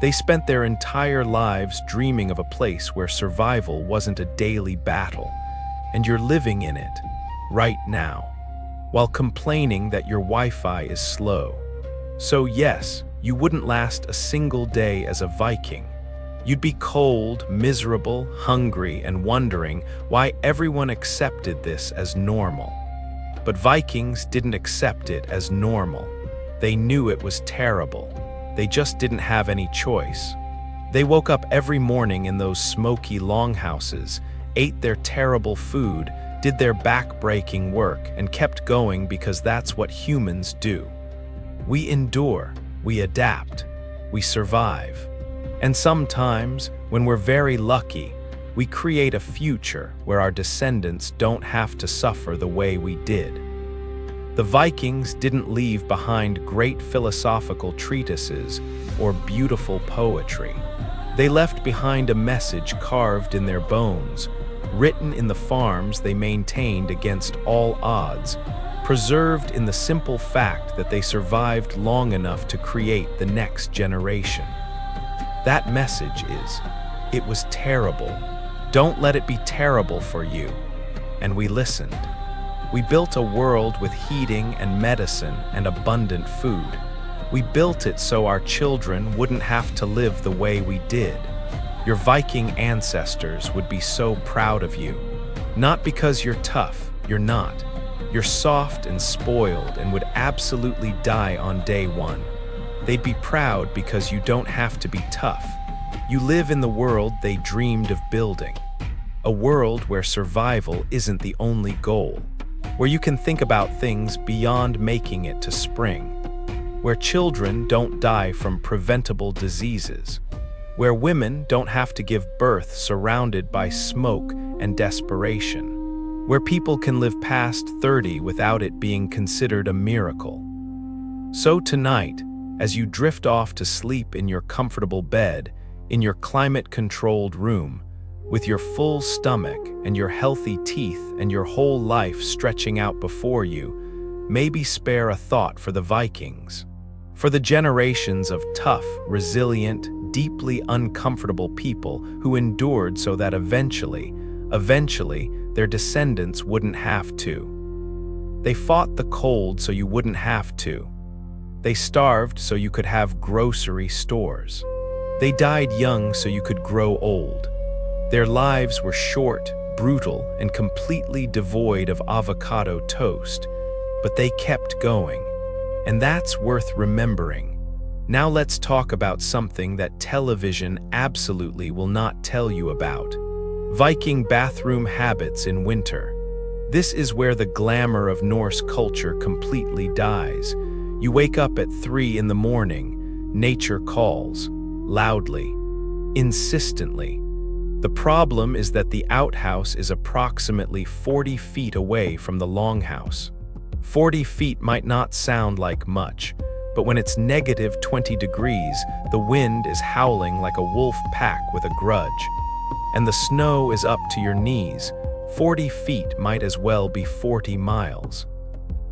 They spent their entire lives dreaming of a place where survival wasn't a daily battle, and you're living in it, right now, while complaining that your Wi-Fi is slow. So yes, you wouldn't last a single day as a Viking. You'd be cold, miserable, hungry, and wondering why everyone accepted this as normal. But Vikings didn't accept it as normal. They knew it was terrible. They just didn't have any choice. They woke up every morning in those smoky longhouses, ate their terrible food, did their back-breaking work, and kept going because that's what humans do. We endure, we adapt, we survive. And sometimes, when we're very lucky, we create a future where our descendants don't have to suffer the way we did. The Vikings didn't leave behind great philosophical treatises or beautiful poetry. They left behind a message carved in their bones, written in the farms they maintained against all odds, preserved in the simple fact that they survived long enough to create the next generation. That message is, it was terrible. Don't let it be terrible for you. And we listened. We built a world with heating and medicine and abundant food. We built it so our children wouldn't have to live the way we did. Your Viking ancestors would be so proud of you. Not because you're tough, you're not. You're soft and spoiled and would absolutely die on day one. They'd be proud because you don't have to be tough. You live in the world they dreamed of building. A world where survival isn't the only goal. Where you can think about things beyond making it to spring. Where children don't die from preventable diseases. Where women don't have to give birth surrounded by smoke and desperation. Where people can live past 30 without it being considered a miracle. So tonight, as you drift off to sleep in your comfortable bed, in your climate-controlled room, with your full stomach and your healthy teeth and your whole life stretching out before you, maybe spare a thought for the Vikings. For the generations of tough, resilient, deeply uncomfortable people who endured so that eventually, their descendants wouldn't have to. They fought the cold so you wouldn't have to. They starved so you could have grocery stores. They died young so you could grow old. Their lives were short, brutal, and completely devoid of avocado toast, but they kept going. And that's worth remembering. Now let's talk about something that television absolutely will not tell you about. Viking bathroom habits in winter. This is where the glamour of Norse culture completely dies. You wake up at 3 in the morning, nature calls, loudly, insistently. The problem is that the outhouse is approximately 40 feet away from the longhouse. 40 feet might not sound like much, but when it's negative 20 degrees, the wind is howling like a wolf pack with a grudge. And the snow is up to your knees. 40 feet might as well be 40 miles.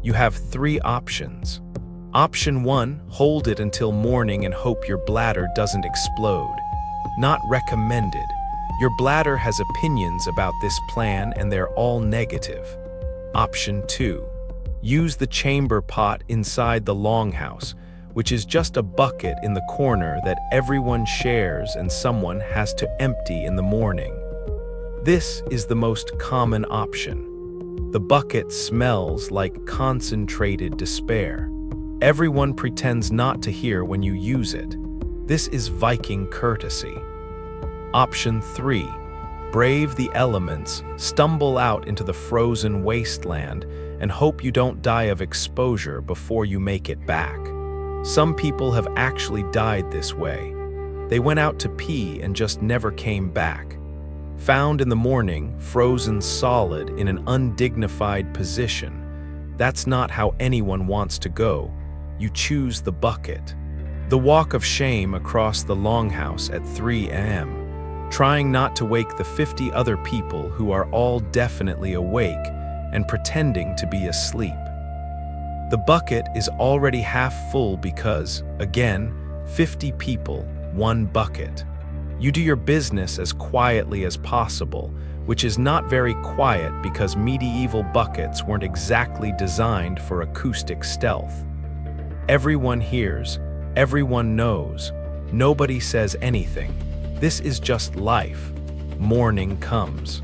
You have 3 options. Option 1, hold it until morning and hope your bladder doesn't explode. Not recommended. Your bladder has opinions about this plan and they're all negative. Option 2, use the chamber pot inside the longhouse, which is just a bucket in the corner that everyone shares and someone has to empty in the morning. This is the most common option. The bucket smells like concentrated despair. Everyone pretends not to hear when you use it. This is Viking courtesy. Option 3, brave the elements, stumble out into the frozen wasteland, and hope you don't die of exposure before you make it back. Some people have actually died this way. They went out to pee and just never came back. Found in the morning, frozen solid in an undignified position. That's not how anyone wants to go. You choose the bucket. The walk of shame across the longhouse at 3 a.m., trying not to wake the 50 other people who are all definitely awake and pretending to be asleep. The bucket is already half full because, again, 50 people, 1 bucket. You do your business as quietly as possible, which is not very quiet because medieval buckets weren't exactly designed for acoustic stealth. Everyone hears, everyone knows, nobody says anything. This is just life. Morning comes.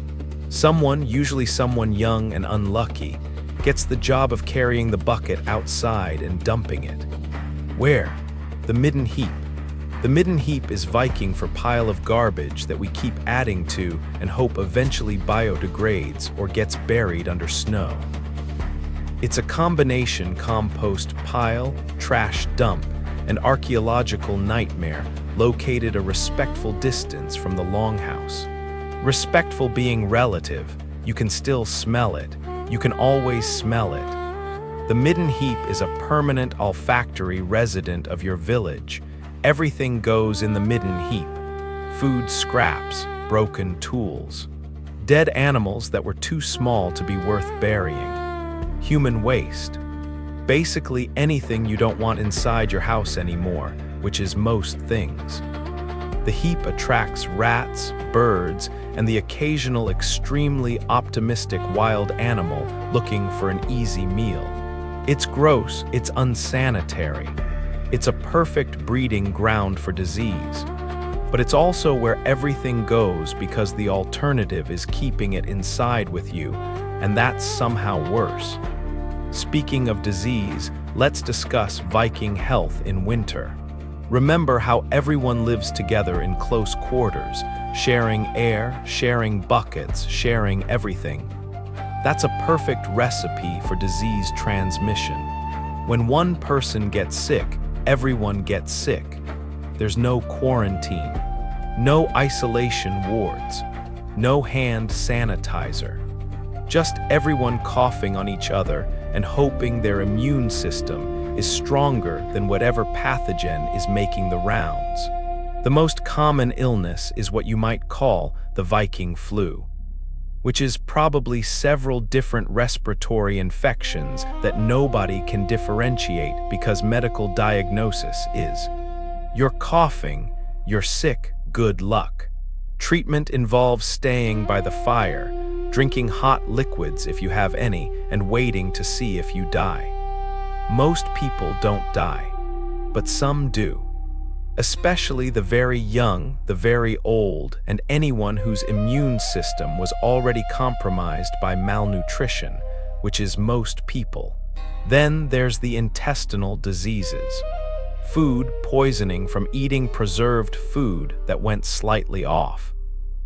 Someone, usually someone young and unlucky, gets the job of carrying the bucket outside and dumping it. Where? The midden heap. The midden heap is Viking for pile of garbage that we keep adding to and hope eventually biodegrades or gets buried under snow. It's a combination compost pile, trash dump, and archaeological nightmare located a respectful distance from the longhouse. Respectful being relative, you can still smell it. You can always smell it. The midden heap is a permanent olfactory resident of your village. Everything goes in the midden heap. food scraps, broken tools, dead animals that were too small to be worth burying, human waste, basically anything you don't want inside your house anymore, which is most things. The heap attracts rats, birds, and the occasional extremely optimistic wild animal looking for an easy meal. It's gross, it's unsanitary. It's a perfect breeding ground for disease. But it's also where everything goes because the alternative is keeping it inside with you, and that's somehow worse. Speaking of disease, let's discuss Viking health in winter. Remember how everyone lives together in close quarters, sharing air, sharing buckets, sharing everything. That's a perfect recipe for disease transmission. When one person gets sick, everyone gets sick. There's no quarantine, no isolation wards, no hand sanitizer. Just everyone coughing on each other and hoping their immune system is stronger than whatever pathogen is making the rounds. The most common illness is what you might call the Viking flu, which is probably several different respiratory infections that nobody can differentiate because medical diagnosis is: you're coughing, you're sick, good luck. Treatment involves staying by the fire, drinking hot liquids if you have any, and waiting to see if you die. Most people don't die, but some do. Especially the very young, the very old, and anyone whose immune system was already compromised by malnutrition, which is most people. Then there's the intestinal diseases. Food poisoning from eating preserved food that went slightly off.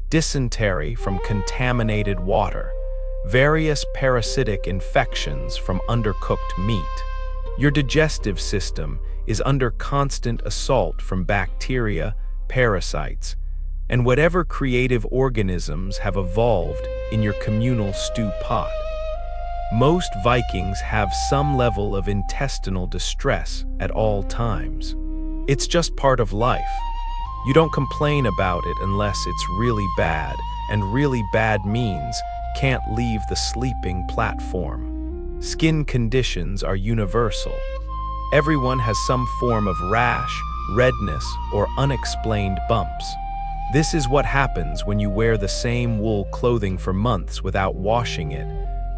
Dysentery from contaminated water. Various parasitic infections from undercooked meat. Your digestive system is under constant assault from bacteria, parasites, and whatever creative organisms have evolved in your communal stew pot. Most Vikings have some level of intestinal distress at all times. It's just part of life. You don't complain about it unless it's really bad, and really bad means can't leave the sleeping platform. Skin conditions are universal. Everyone has some form of rash, redness, or unexplained bumps. This is what happens when you wear the same wool clothing for months without washing it,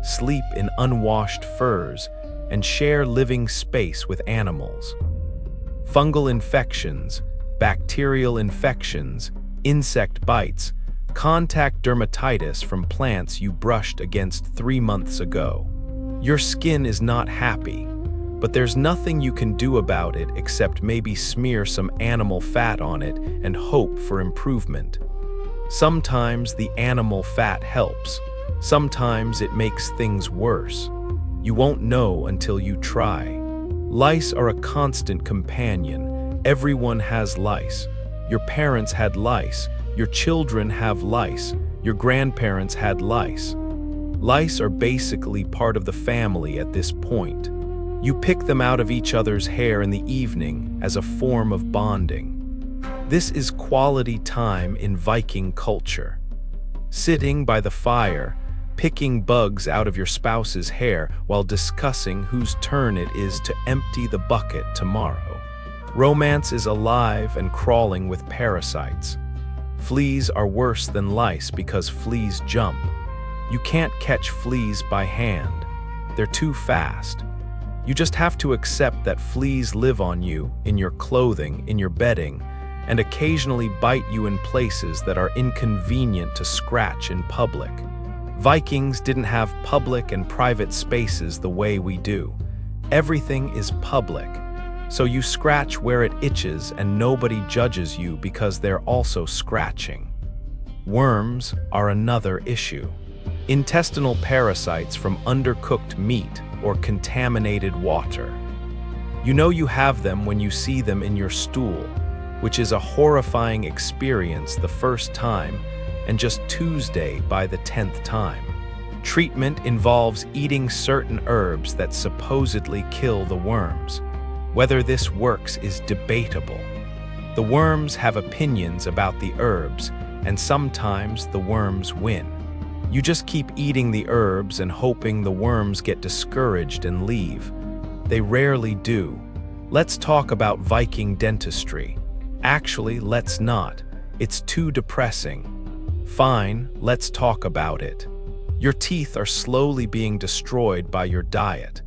sleep in unwashed furs, and share living space with animals. Fungal infections, bacterial infections, insect bites, contact dermatitis from plants you brushed against 3 months ago. Your skin is not happy, but there's nothing you can do about it except maybe smear some animal fat on it and hope for improvement. Sometimes the animal fat helps. Sometimes it makes things worse. You won't know until you try. Lice are a constant companion. Everyone has lice. Your parents had lice. Your children have lice. Your grandparents had lice. Lice are basically part of the family at this point. You pick them out of each other's hair in the evening as a form of bonding. This is quality time in Viking culture. Sitting by the fire, picking bugs out of your spouse's hair while discussing whose turn it is to empty the bucket tomorrow. Romance is alive and crawling with parasites. Fleas are worse than lice because fleas jump. You can't catch fleas by hand. They're too fast. You just have to accept that fleas live on you, in your clothing, in your bedding, and occasionally bite you in places that are inconvenient to scratch in public. Vikings didn't have public and private spaces the way we do. Everything is public, so you scratch where it itches and nobody judges you because they're also scratching. Worms are another issue. Intestinal parasites from undercooked meat or contaminated water. You know you have them when you see them in your stool, which is a horrifying experience the first time and just Tuesday by the 10th time. Treatment involves eating certain herbs that supposedly kill the worms. Whether this works is debatable. The worms have opinions about the herbs, and sometimes the worms win. You just keep eating the herbs and hoping the worms get discouraged and leave. They rarely do. Let's talk about Viking dentistry. Actually, let's not. It's too depressing. Fine, let's talk about it. Your teeth are slowly being destroyed by your diet.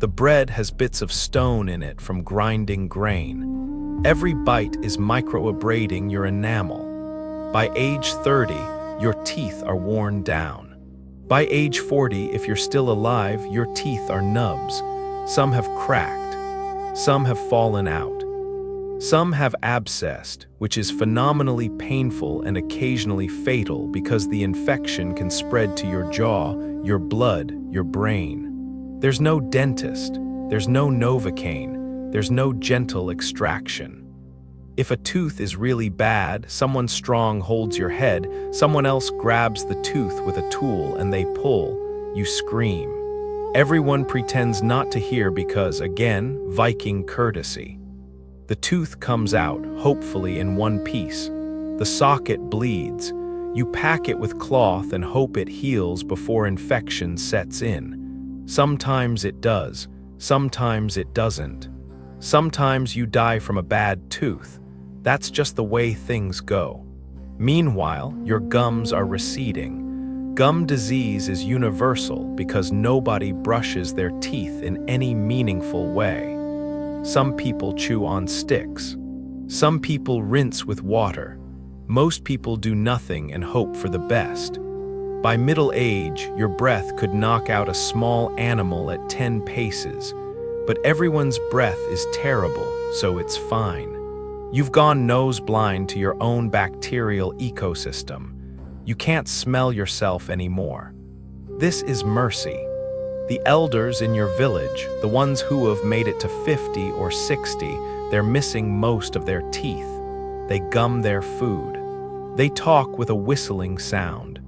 The bread has bits of stone in it from grinding grain. Every bite is microabrading your enamel. By age 30, your teeth are worn down. By age 40, if you're still alive, your teeth are nubs. Some have cracked. Some have fallen out. Some have abscessed, which is phenomenally painful and occasionally fatal because the infection can spread to your jaw, your blood, your brain. There's no dentist, there's no Novocaine, there's no gentle extraction. If a tooth is really bad, someone strong holds your head, someone else grabs the tooth with a tool and they pull, you scream. Everyone pretends not to hear because, again, Viking courtesy. The tooth comes out, hopefully in one piece. The socket bleeds. You pack it with cloth and hope it heals before infection sets in. Sometimes it does, sometimes it doesn't. Sometimes you die from a bad tooth. That's just the way things go. Meanwhile, your gums are receding. Gum disease is universal because nobody brushes their teeth in any meaningful way. Some people chew on sticks. Some people rinse with water. Most people do nothing and hope for the best. By middle age, your breath could knock out a small animal at 10 paces, but everyone's breath is terrible, so it's fine. You've gone nose blind to your own bacterial ecosystem. You can't smell yourself anymore. This is mercy. The elders in your village, the ones who have made it to 50 or 60, they're missing most of their teeth. They gum their food. They talk with a whistling sound.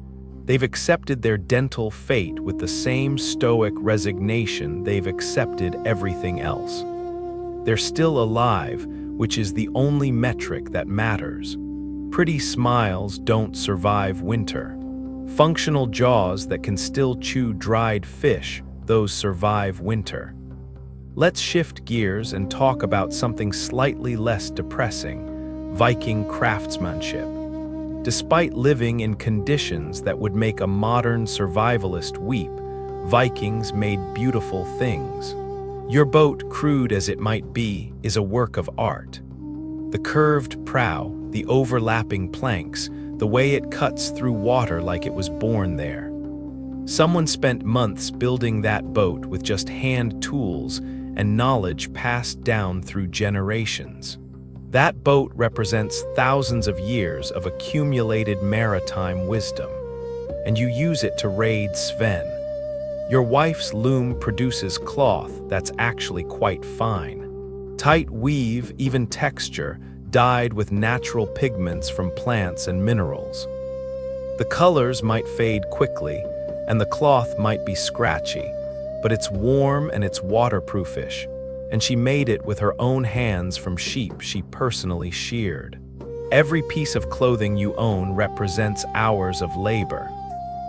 They've accepted their dental fate with the same stoic resignation they've accepted everything else. They're still alive, which is the only metric that matters. Pretty smiles don't survive winter. Functional jaws that can still chew dried fish, those survive winter. Let's shift gears and talk about something slightly less depressing: Viking craftsmanship. Despite living in conditions that would make a modern survivalist weep, Vikings made beautiful things. Your boat, crude as it might be, is a work of art. The curved prow, the overlapping planks, the way it cuts through water like it was born there. Someone spent months building that boat with just hand tools and knowledge passed down through generations. That boat represents thousands of years of accumulated maritime wisdom, and you use it to raid Sven. Your wife's loom produces cloth that's actually quite fine. Tight weave, even texture, dyed with natural pigments from plants and minerals. The colors might fade quickly, and the cloth might be scratchy, but it's warm and it's waterproofish. And she made it with her own hands from sheep she personally sheared. Every piece of clothing you own represents hours of labor,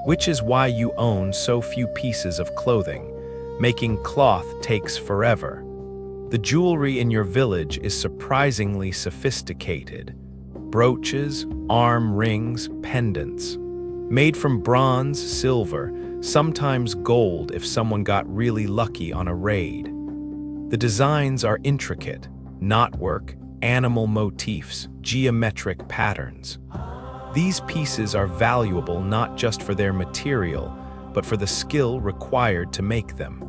which is why you own so few pieces of clothing. Making cloth takes forever. The jewelry in your village is surprisingly sophisticated. Brooches, arm rings, pendants. Made from bronze, silver, sometimes gold if someone got really lucky on a raid. The designs are intricate: knotwork, animal motifs, geometric patterns. These pieces are valuable not just for their material, but for the skill required to make them.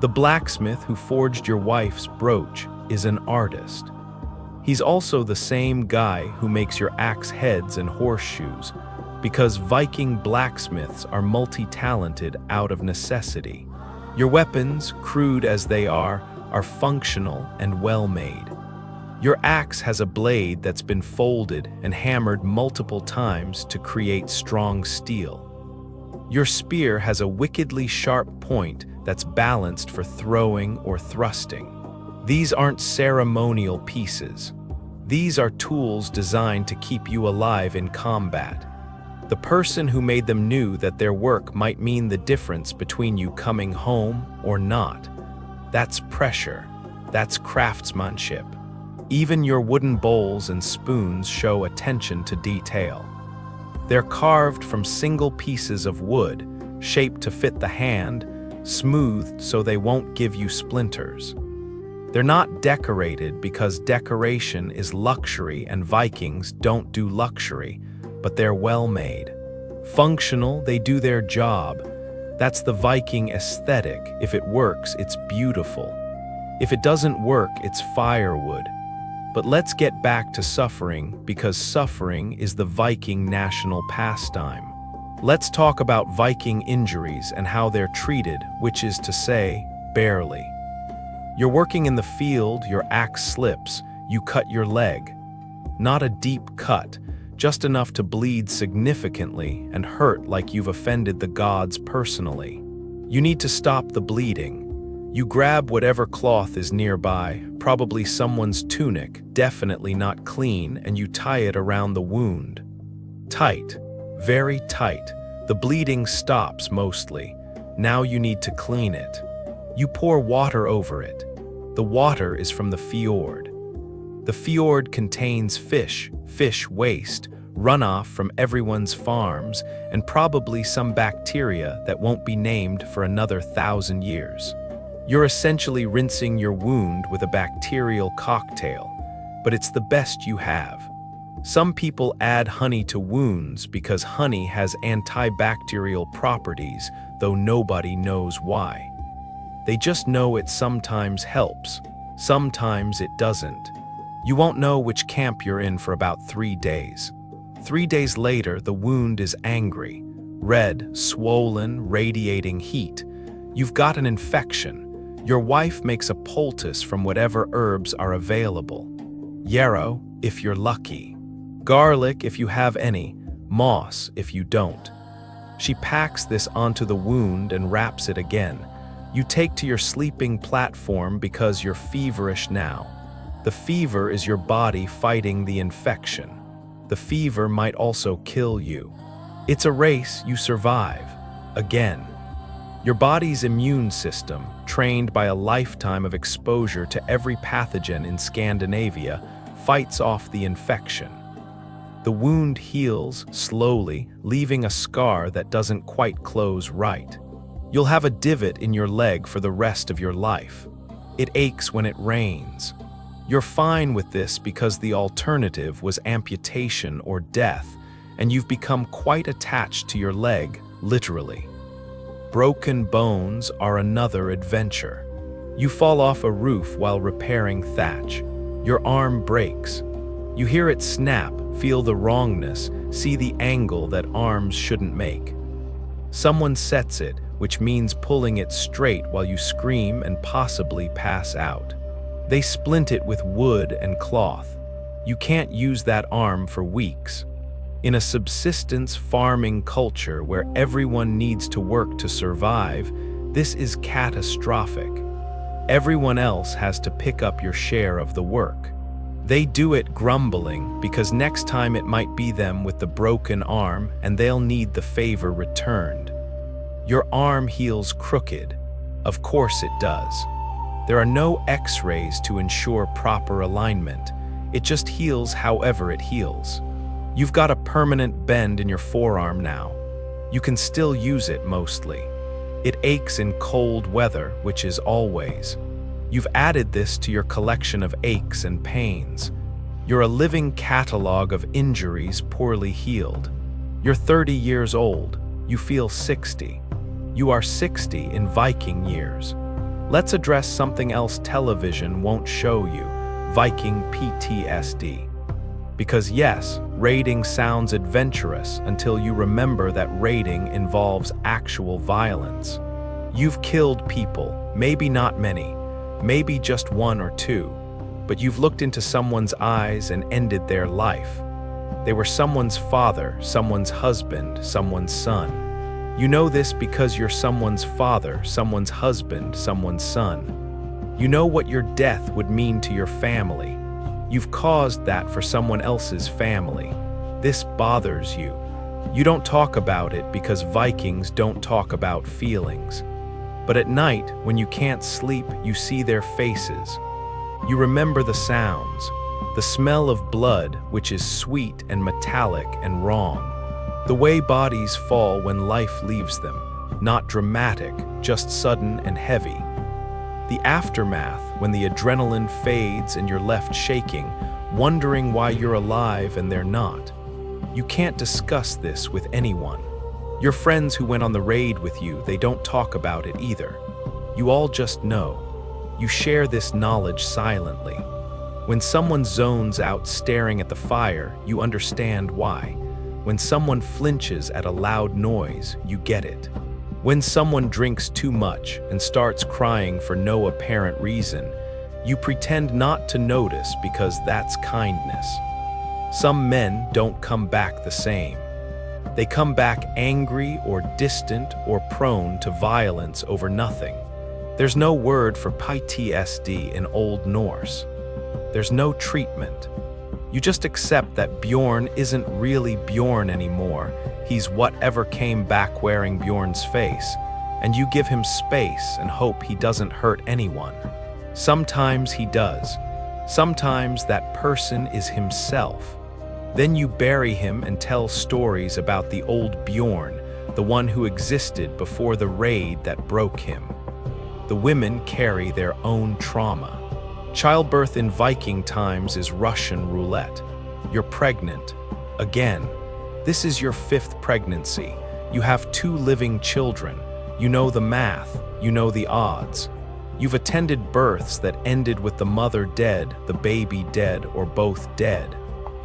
The blacksmith who forged your wife's brooch is an artist. He's also the same guy who makes your axe heads and horseshoes, because Viking blacksmiths are multi-talented out of necessity. Your weapons, crude as they are functional and well-made. Your axe has a blade that's been folded and hammered multiple times to create strong steel. Your spear has a wickedly sharp point that's balanced for throwing or thrusting. These aren't ceremonial pieces. These are tools designed to keep you alive in combat. The person who made them knew that their work might mean the difference between you coming home or not. That's pressure. That's craftsmanship. Even your wooden bowls and spoons show attention to detail. They're carved from single pieces of wood, shaped to fit the hand, smoothed so they won't give you splinters. They're not decorated because decoration is luxury and Vikings don't do luxury, but they're well made. Functional, they do their job. That's the Viking aesthetic. If it works, it's beautiful. If it doesn't work, it's firewood. But let's get back to suffering, because suffering is the Viking national pastime. Let's talk about Viking injuries and how they're treated, which is to say, barely. You're working in the field, your axe slips, you cut your leg. Not a deep cut, just enough to bleed significantly and hurt like you've offended the gods personally. You need to stop the bleeding. You grab whatever cloth is nearby, probably someone's tunic, definitely not clean, and you tie it around the wound. Tight, very tight. The bleeding stops mostly. Now you need to clean it. You pour water over it. The water is from the fjord. The fjord contains fish waste, runoff from everyone's farms, and probably some bacteria that won't be named for another 1,000 years. You're essentially rinsing your wound with a bacterial cocktail, but it's the best you have. Some people add honey to wounds because honey has antibacterial properties, though nobody knows why. They just know it sometimes helps, sometimes it doesn't. You won't know which camp you're in for about 3 days. 3 days later, the wound is angry, red, swollen, radiating heat. You've got an infection. Your wife makes a poultice from whatever herbs are available. Yarrow, if you're lucky. Garlic, if you have any. Moss, if you don't. She packs this onto the wound and wraps it again. You take to your sleeping platform because you're feverish now. The fever is your body fighting the infection. The fever might also kill you. It's a race, you survive. Again. Your body's immune system, trained by a lifetime of exposure to every pathogen in Scandinavia, fights off the infection. The wound heals slowly, leaving a scar that doesn't quite close right. You'll have a divot in your leg for the rest of your life. It aches when it rains. You're fine with this because the alternative was amputation or death, and you've become quite attached to your leg, literally. Broken bones are another adventure. You fall off a roof while repairing thatch. Your arm breaks. You hear it snap, feel the wrongness, see the angle that arms shouldn't make. Someone sets it, which means pulling it straight while you scream and possibly pass out. They splint it with wood and cloth. You can't use that arm for weeks. In a subsistence farming culture where everyone needs to work to survive, this is catastrophic. Everyone else has to pick up your share of the work. They do it grumbling because next time it might be them with the broken arm and they'll need the favor returned. Your arm heals crooked. Of course it does. There are no X-rays to ensure proper alignment. It just heals however it heals. You've got a permanent bend in your forearm now. You can still use it mostly. It aches in cold weather, which is always. You've added this to your collection of aches and pains. You're a living catalog of injuries poorly healed. You're 30 years old. You feel 60. You are 60 in Viking years. Let's address something else television won't show you: Viking PTSD. Because yes, raiding sounds adventurous until you remember that raiding involves actual violence. You've killed people, maybe not many, maybe just 1 or 2, but you've looked into someone's eyes and ended their life. They were someone's father, someone's husband, someone's son. You know this because you're someone's father, someone's husband, someone's son. You know what your death would mean to your family. You've caused that for someone else's family. This bothers you. You don't talk about it because Vikings don't talk about feelings. But at night, when you can't sleep, you see their faces. You remember the sounds, the smell of blood, which is sweet and metallic and wrong. The way bodies fall when life leaves them, not dramatic, just sudden and heavy. The aftermath, when the adrenaline fades and you're left shaking, wondering why you're alive and they're not. You can't discuss this with anyone. Your friends who went on the raid with you, they don't talk about it either. You all just know. You share this knowledge silently. When someone zones out staring at the fire, you understand why. When someone flinches at a loud noise, you get it. When someone drinks too much and starts crying for no apparent reason, you pretend not to notice because that's kindness. Some men don't come back the same. They come back angry or distant or prone to violence over nothing. There's no word for PTSD in Old Norse. There's no treatment. You just accept that Bjorn isn't really Bjorn anymore. He's whatever came back wearing Bjorn's face, and you give him space and hope he doesn't hurt anyone. Sometimes he does. Sometimes that person is himself. Then you bury him and tell stories about the old Bjorn, the one who existed before the raid that broke him. The women carry their own trauma. Childbirth in Viking times is Russian roulette. You're pregnant. Again. This is your 5th pregnancy. You have 2 living children. You know the math. You know the odds. You've attended births that ended with the mother dead, the baby dead, or both dead.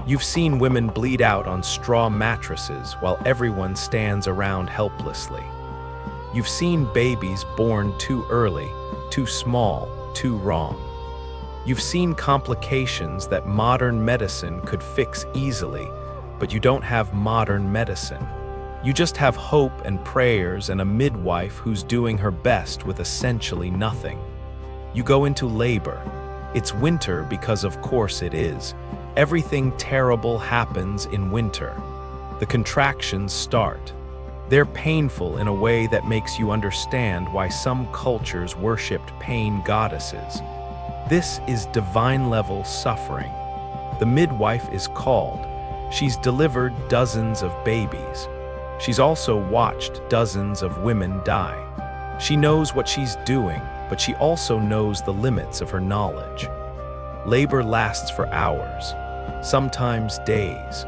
You've seen women bleed out on straw mattresses while everyone stands around helplessly. You've seen babies born too early, too small, too wrong. You've seen complications that modern medicine could fix easily, but you don't have modern medicine. You just have hope and prayers and a midwife who's doing her best with essentially nothing. You go into labor. It's winter because of course it is. Everything terrible happens in winter. The contractions start. They're painful in a way that makes you understand why some cultures worshipped pain goddesses. This is divine-level suffering. The midwife is called. She's delivered dozens of babies. She's also watched dozens of women die. She knows what she's doing, but she also knows the limits of her knowledge. Labor lasts for hours, sometimes days.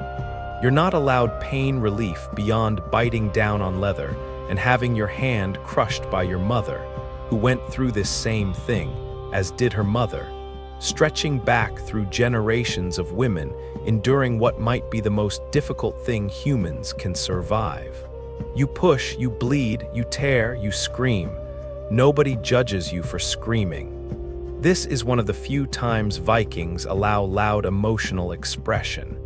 You're not allowed pain relief beyond biting down on leather and having your hand crushed by your mother, who went through this same thing, as did her mother, stretching back through generations of women enduring what might be the most difficult thing humans can survive. You push, you bleed, you tear, you scream. Nobody judges you for screaming. This is one of the few times Vikings allow loud emotional expression.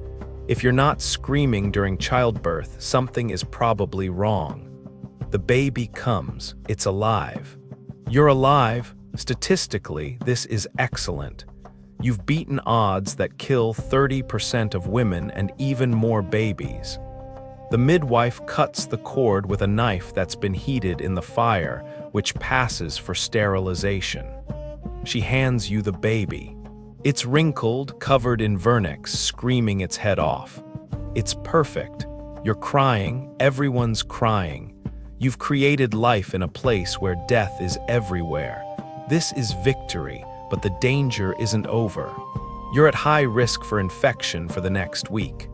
If you're not screaming during childbirth, something is probably wrong. The baby comes, it's alive. You're alive. Statistically, this is excellent. You've beaten odds that kill 30% of women and even more babies. The midwife cuts the cord with a knife that's been heated in the fire, which passes for sterilization. She hands you the baby. It's wrinkled, covered in vernix, screaming its head off. It's perfect. You're crying, everyone's crying. You've created life in a place where death is everywhere. This is victory, but the danger isn't over. You're at high risk for infection for the next week.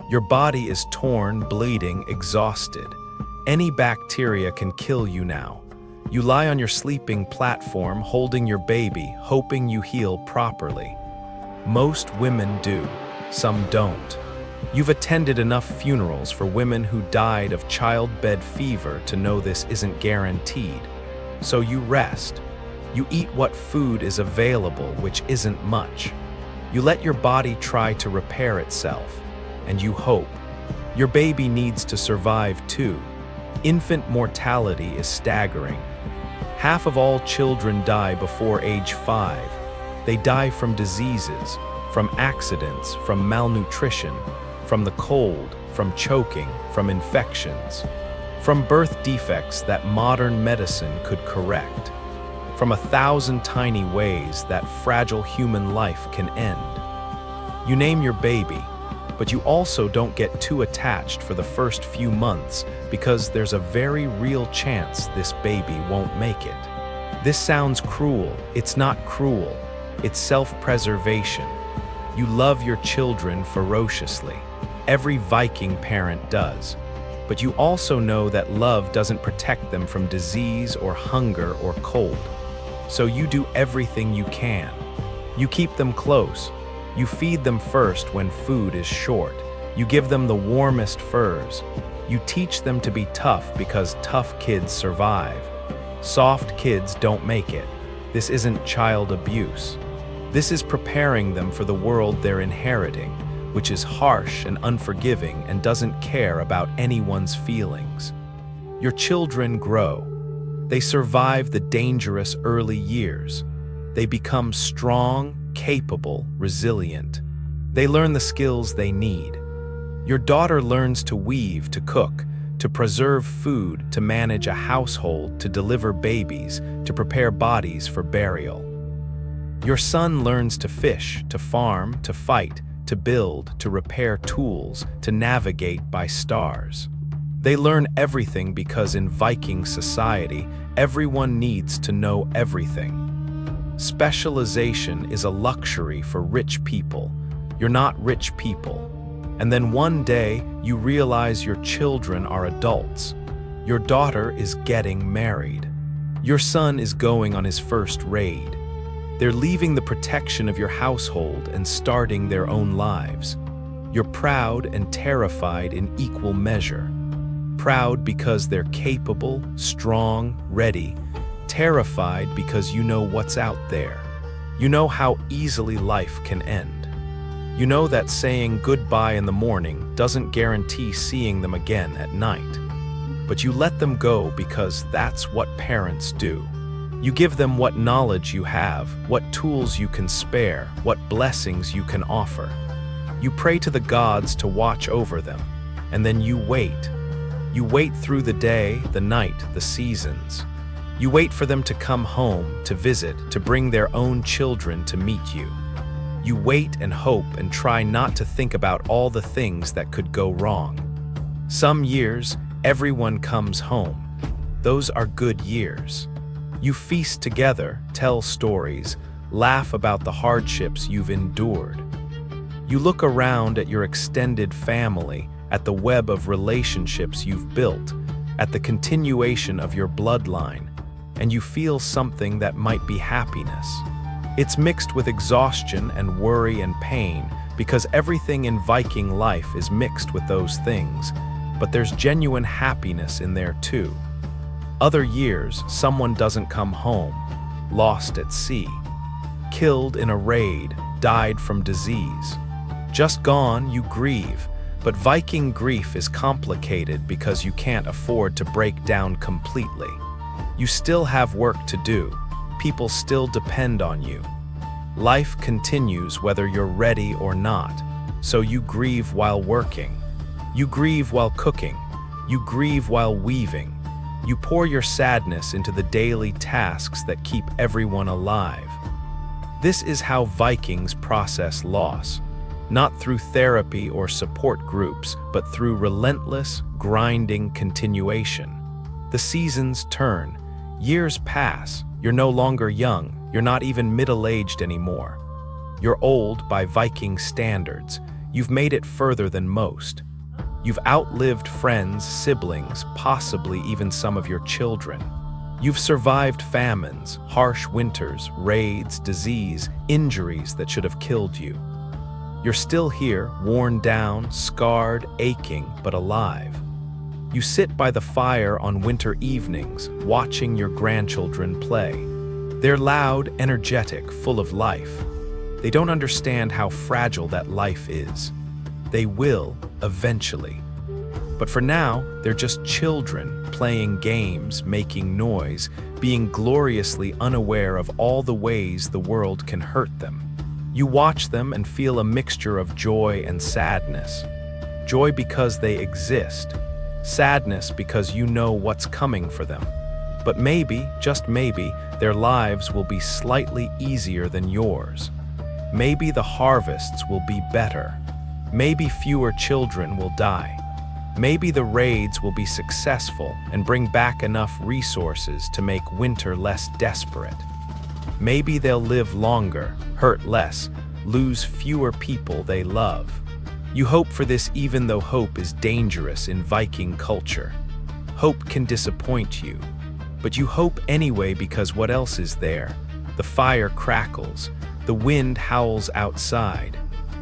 Your body is torn, bleeding, exhausted. Any bacteria can kill you now. You lie on your sleeping platform, holding your baby, hoping you heal properly. Most women do, some don't. You've attended enough funerals for women who died of childbed fever to know this isn't guaranteed. So you rest. You eat what food is available, which isn't much. You let your body try to repair itself, and you hope. Your baby needs to survive too. Infant mortality is staggering. Half of all children die before age 5. They die from diseases, from accidents, from malnutrition, from the cold, from choking, from infections, from birth defects that modern medicine could correct, from 1,000 tiny ways that fragile human life can end. You name your baby, but you also don't get too attached for the first few months because there's a very real chance this baby won't make it. This sounds cruel. It's not cruel. It's self-preservation. You love your children ferociously. Every Viking parent does. But you also know that love doesn't protect them from disease or hunger or cold. So you do everything you can. You keep them close. You feed them first when food is short. You give them the warmest furs. You teach them to be tough because tough kids survive. Soft kids don't make it. This isn't child abuse. This is preparing them for the world they're inheriting, which is harsh and unforgiving and doesn't care about anyone's feelings. Your children grow. They survive the dangerous early years. They become strong, capable, resilient. They learn the skills they need. Your daughter learns to weave, to cook, to preserve food, to manage a household, to deliver babies, to prepare bodies for burial. Your son learns to fish, to farm, to fight, to build, to repair tools, to navigate by stars. They learn everything because in Viking society, everyone needs to know everything. Specialization is a luxury for rich people. You're not rich people. And then one day, you realize your children are adults. Your daughter is getting married. Your son is going on his first raid. They're leaving the protection of your household and starting their own lives. You're proud and terrified in equal measure. Proud because they're capable, strong, ready. Terrified because you know what's out there. You know how easily life can end. You know that saying goodbye in the morning doesn't guarantee seeing them again at night. But you let them go because that's what parents do. You give them what knowledge you have, what tools you can spare, what blessings you can offer. You pray to the gods to watch over them, and then you wait. You wait through the day, the night, the seasons. You wait for them to come home, to visit, to bring their own children to meet you. You wait and hope and try not to think about all the things that could go wrong. Some years, everyone comes home. Those are good years. You feast together, tell stories, laugh about the hardships you've endured. You look around at your extended family, at the web of relationships you've built, at the continuation of your bloodline, and you feel something that might be happiness. It's mixed with exhaustion and worry and pain, because everything in Viking life is mixed with those things, but there's genuine happiness in there too. Other years, someone doesn't come home, lost at sea, killed in a raid, died from disease. Just gone, you grieve, but Viking grief is complicated because you can't afford to break down completely. You still have work to do. People still depend on you. Life continues whether you're ready or not, so you grieve while working. You grieve while cooking. You grieve while weaving. You pour your sadness into the daily tasks that keep everyone alive. This is how Vikings process loss, not through therapy or support groups, but through relentless, grinding continuation. The seasons turn, years pass, you're no longer young, you're not even middle-aged anymore. You're old by Viking standards, you've made it further than most. You've outlived friends, siblings, possibly even some of your children. You've survived famines, harsh winters, raids, disease, injuries that should have killed you. You're still here, worn down, scarred, aching, but alive. You sit by the fire on winter evenings, watching your grandchildren play. They're loud, energetic, full of life. They don't understand how fragile that life is. They will, eventually. But for now, they're just children, playing games, making noise, being gloriously unaware of all the ways the world can hurt them. You watch them and feel a mixture of joy and sadness. Joy because they exist, sadness because you know what's coming for them. But maybe, just maybe, their lives will be slightly easier than yours. Maybe the harvests will be better. Maybe fewer children will die. Maybe the raids will be successful and bring back enough resources to make winter less desperate. Maybe they'll live longer, hurt less, lose fewer people they love. You hope for this even though hope is dangerous in Viking culture. Hope can disappoint you, but you hope anyway because what else is there? The fire crackles, the wind howls outside.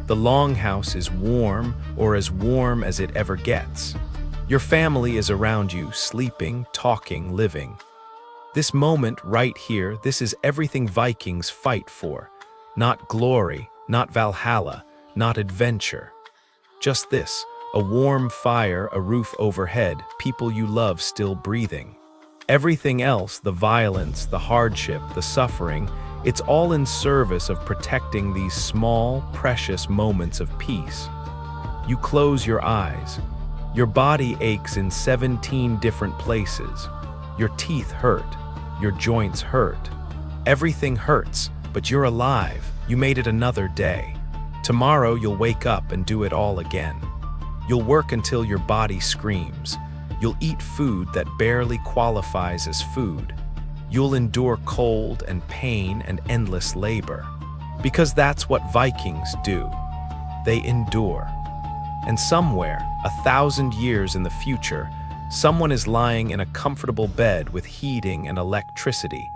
The Longhouse is warm, or as warm as it ever gets. Your family is around you, sleeping, talking, living. This moment right here, this is everything Vikings fight for. Not glory, not Valhalla, not adventure. Just this, a warm fire, a roof overhead, people you love still breathing. Everything else, the violence, the hardship, the suffering, it's all in service of protecting these small, precious moments of peace. You close your eyes. Your body aches in 17 different places. Your teeth hurt. Your joints hurt. Everything hurts, but you're alive. You made it another day. Tomorrow you'll wake up and do it all again. You'll work until your body screams. You'll eat food that barely qualifies as food. You'll endure cold and pain and endless labor. Because that's what Vikings do. They endure. And somewhere, 1,000 years in the future, someone is lying in a comfortable bed with heating and electricity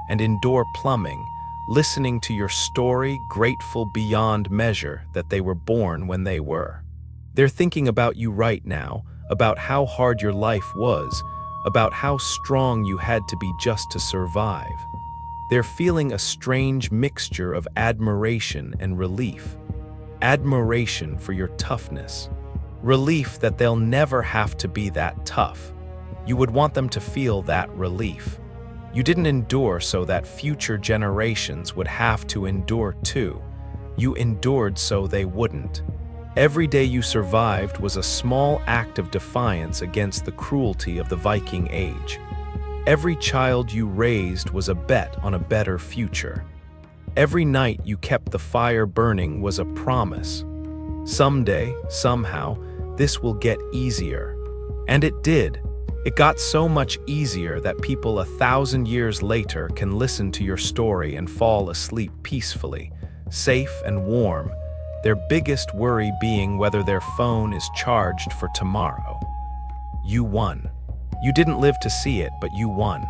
and indoor plumbing, listening to your story, grateful beyond measure that they were born when they were. They're thinking about you right now, about how hard your life was, about how strong you had to be just to survive. They're feeling a strange mixture of admiration and relief. Admiration for your toughness. Relief that they'll never have to be that tough. You would want them to feel that relief. You didn't endure so that future generations would have to endure too. You endured so they wouldn't. Every day you survived was a small act of defiance against the cruelty of the Viking age. Every child you raised was a bet on a better future. Every night you kept the fire burning was a promise. Someday, somehow, this will get easier. And it did. It got so much easier that people 1,000 years later can listen to your story and fall asleep peacefully, safe and warm, their biggest worry being whether their phone is charged for tomorrow. You won. You didn't live to see it, but you won.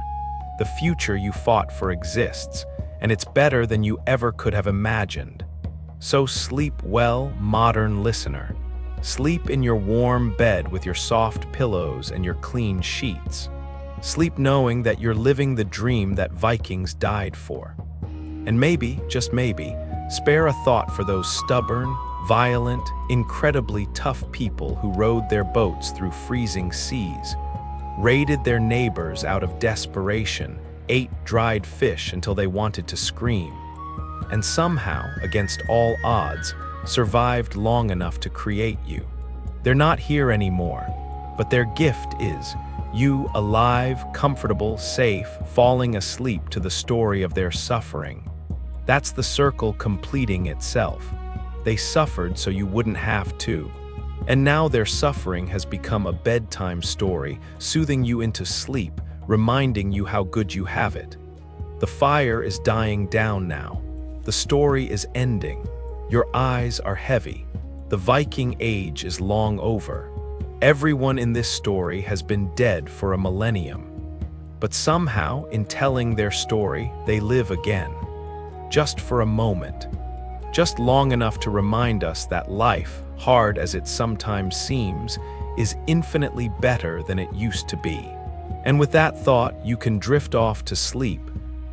The future you fought for exists, and it's better than you ever could have imagined. So sleep well, modern listener. Sleep in your warm bed with your soft pillows and your clean sheets. Sleep knowing that you're living the dream that Vikings died for. And maybe, just maybe, spare a thought for those stubborn, violent, incredibly tough people who rowed their boats through freezing seas, raided their neighbors out of desperation, ate dried fish until they wanted to scream, and somehow, against all odds, survived long enough to create you. They're not here anymore, but their gift is you alive, comfortable, safe, falling asleep to the story of their suffering. That's the circle completing itself. They suffered so you wouldn't have to. And now their suffering has become a bedtime story, soothing you into sleep, reminding you how good you have it. The fire is dying down now. The story is ending. Your eyes are heavy. The Viking age is long over. Everyone in this story has been dead for a millennium. But somehow, in telling their story, they live again. Just for a moment. Just long enough to remind us that life, hard as it sometimes seems, is infinitely better than it used to be. And with that thought, you can drift off to sleep,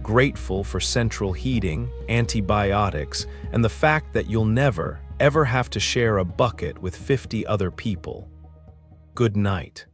grateful for central heating, antibiotics, and the fact that you'll never, ever have to share a bucket with 50 other people. Good night.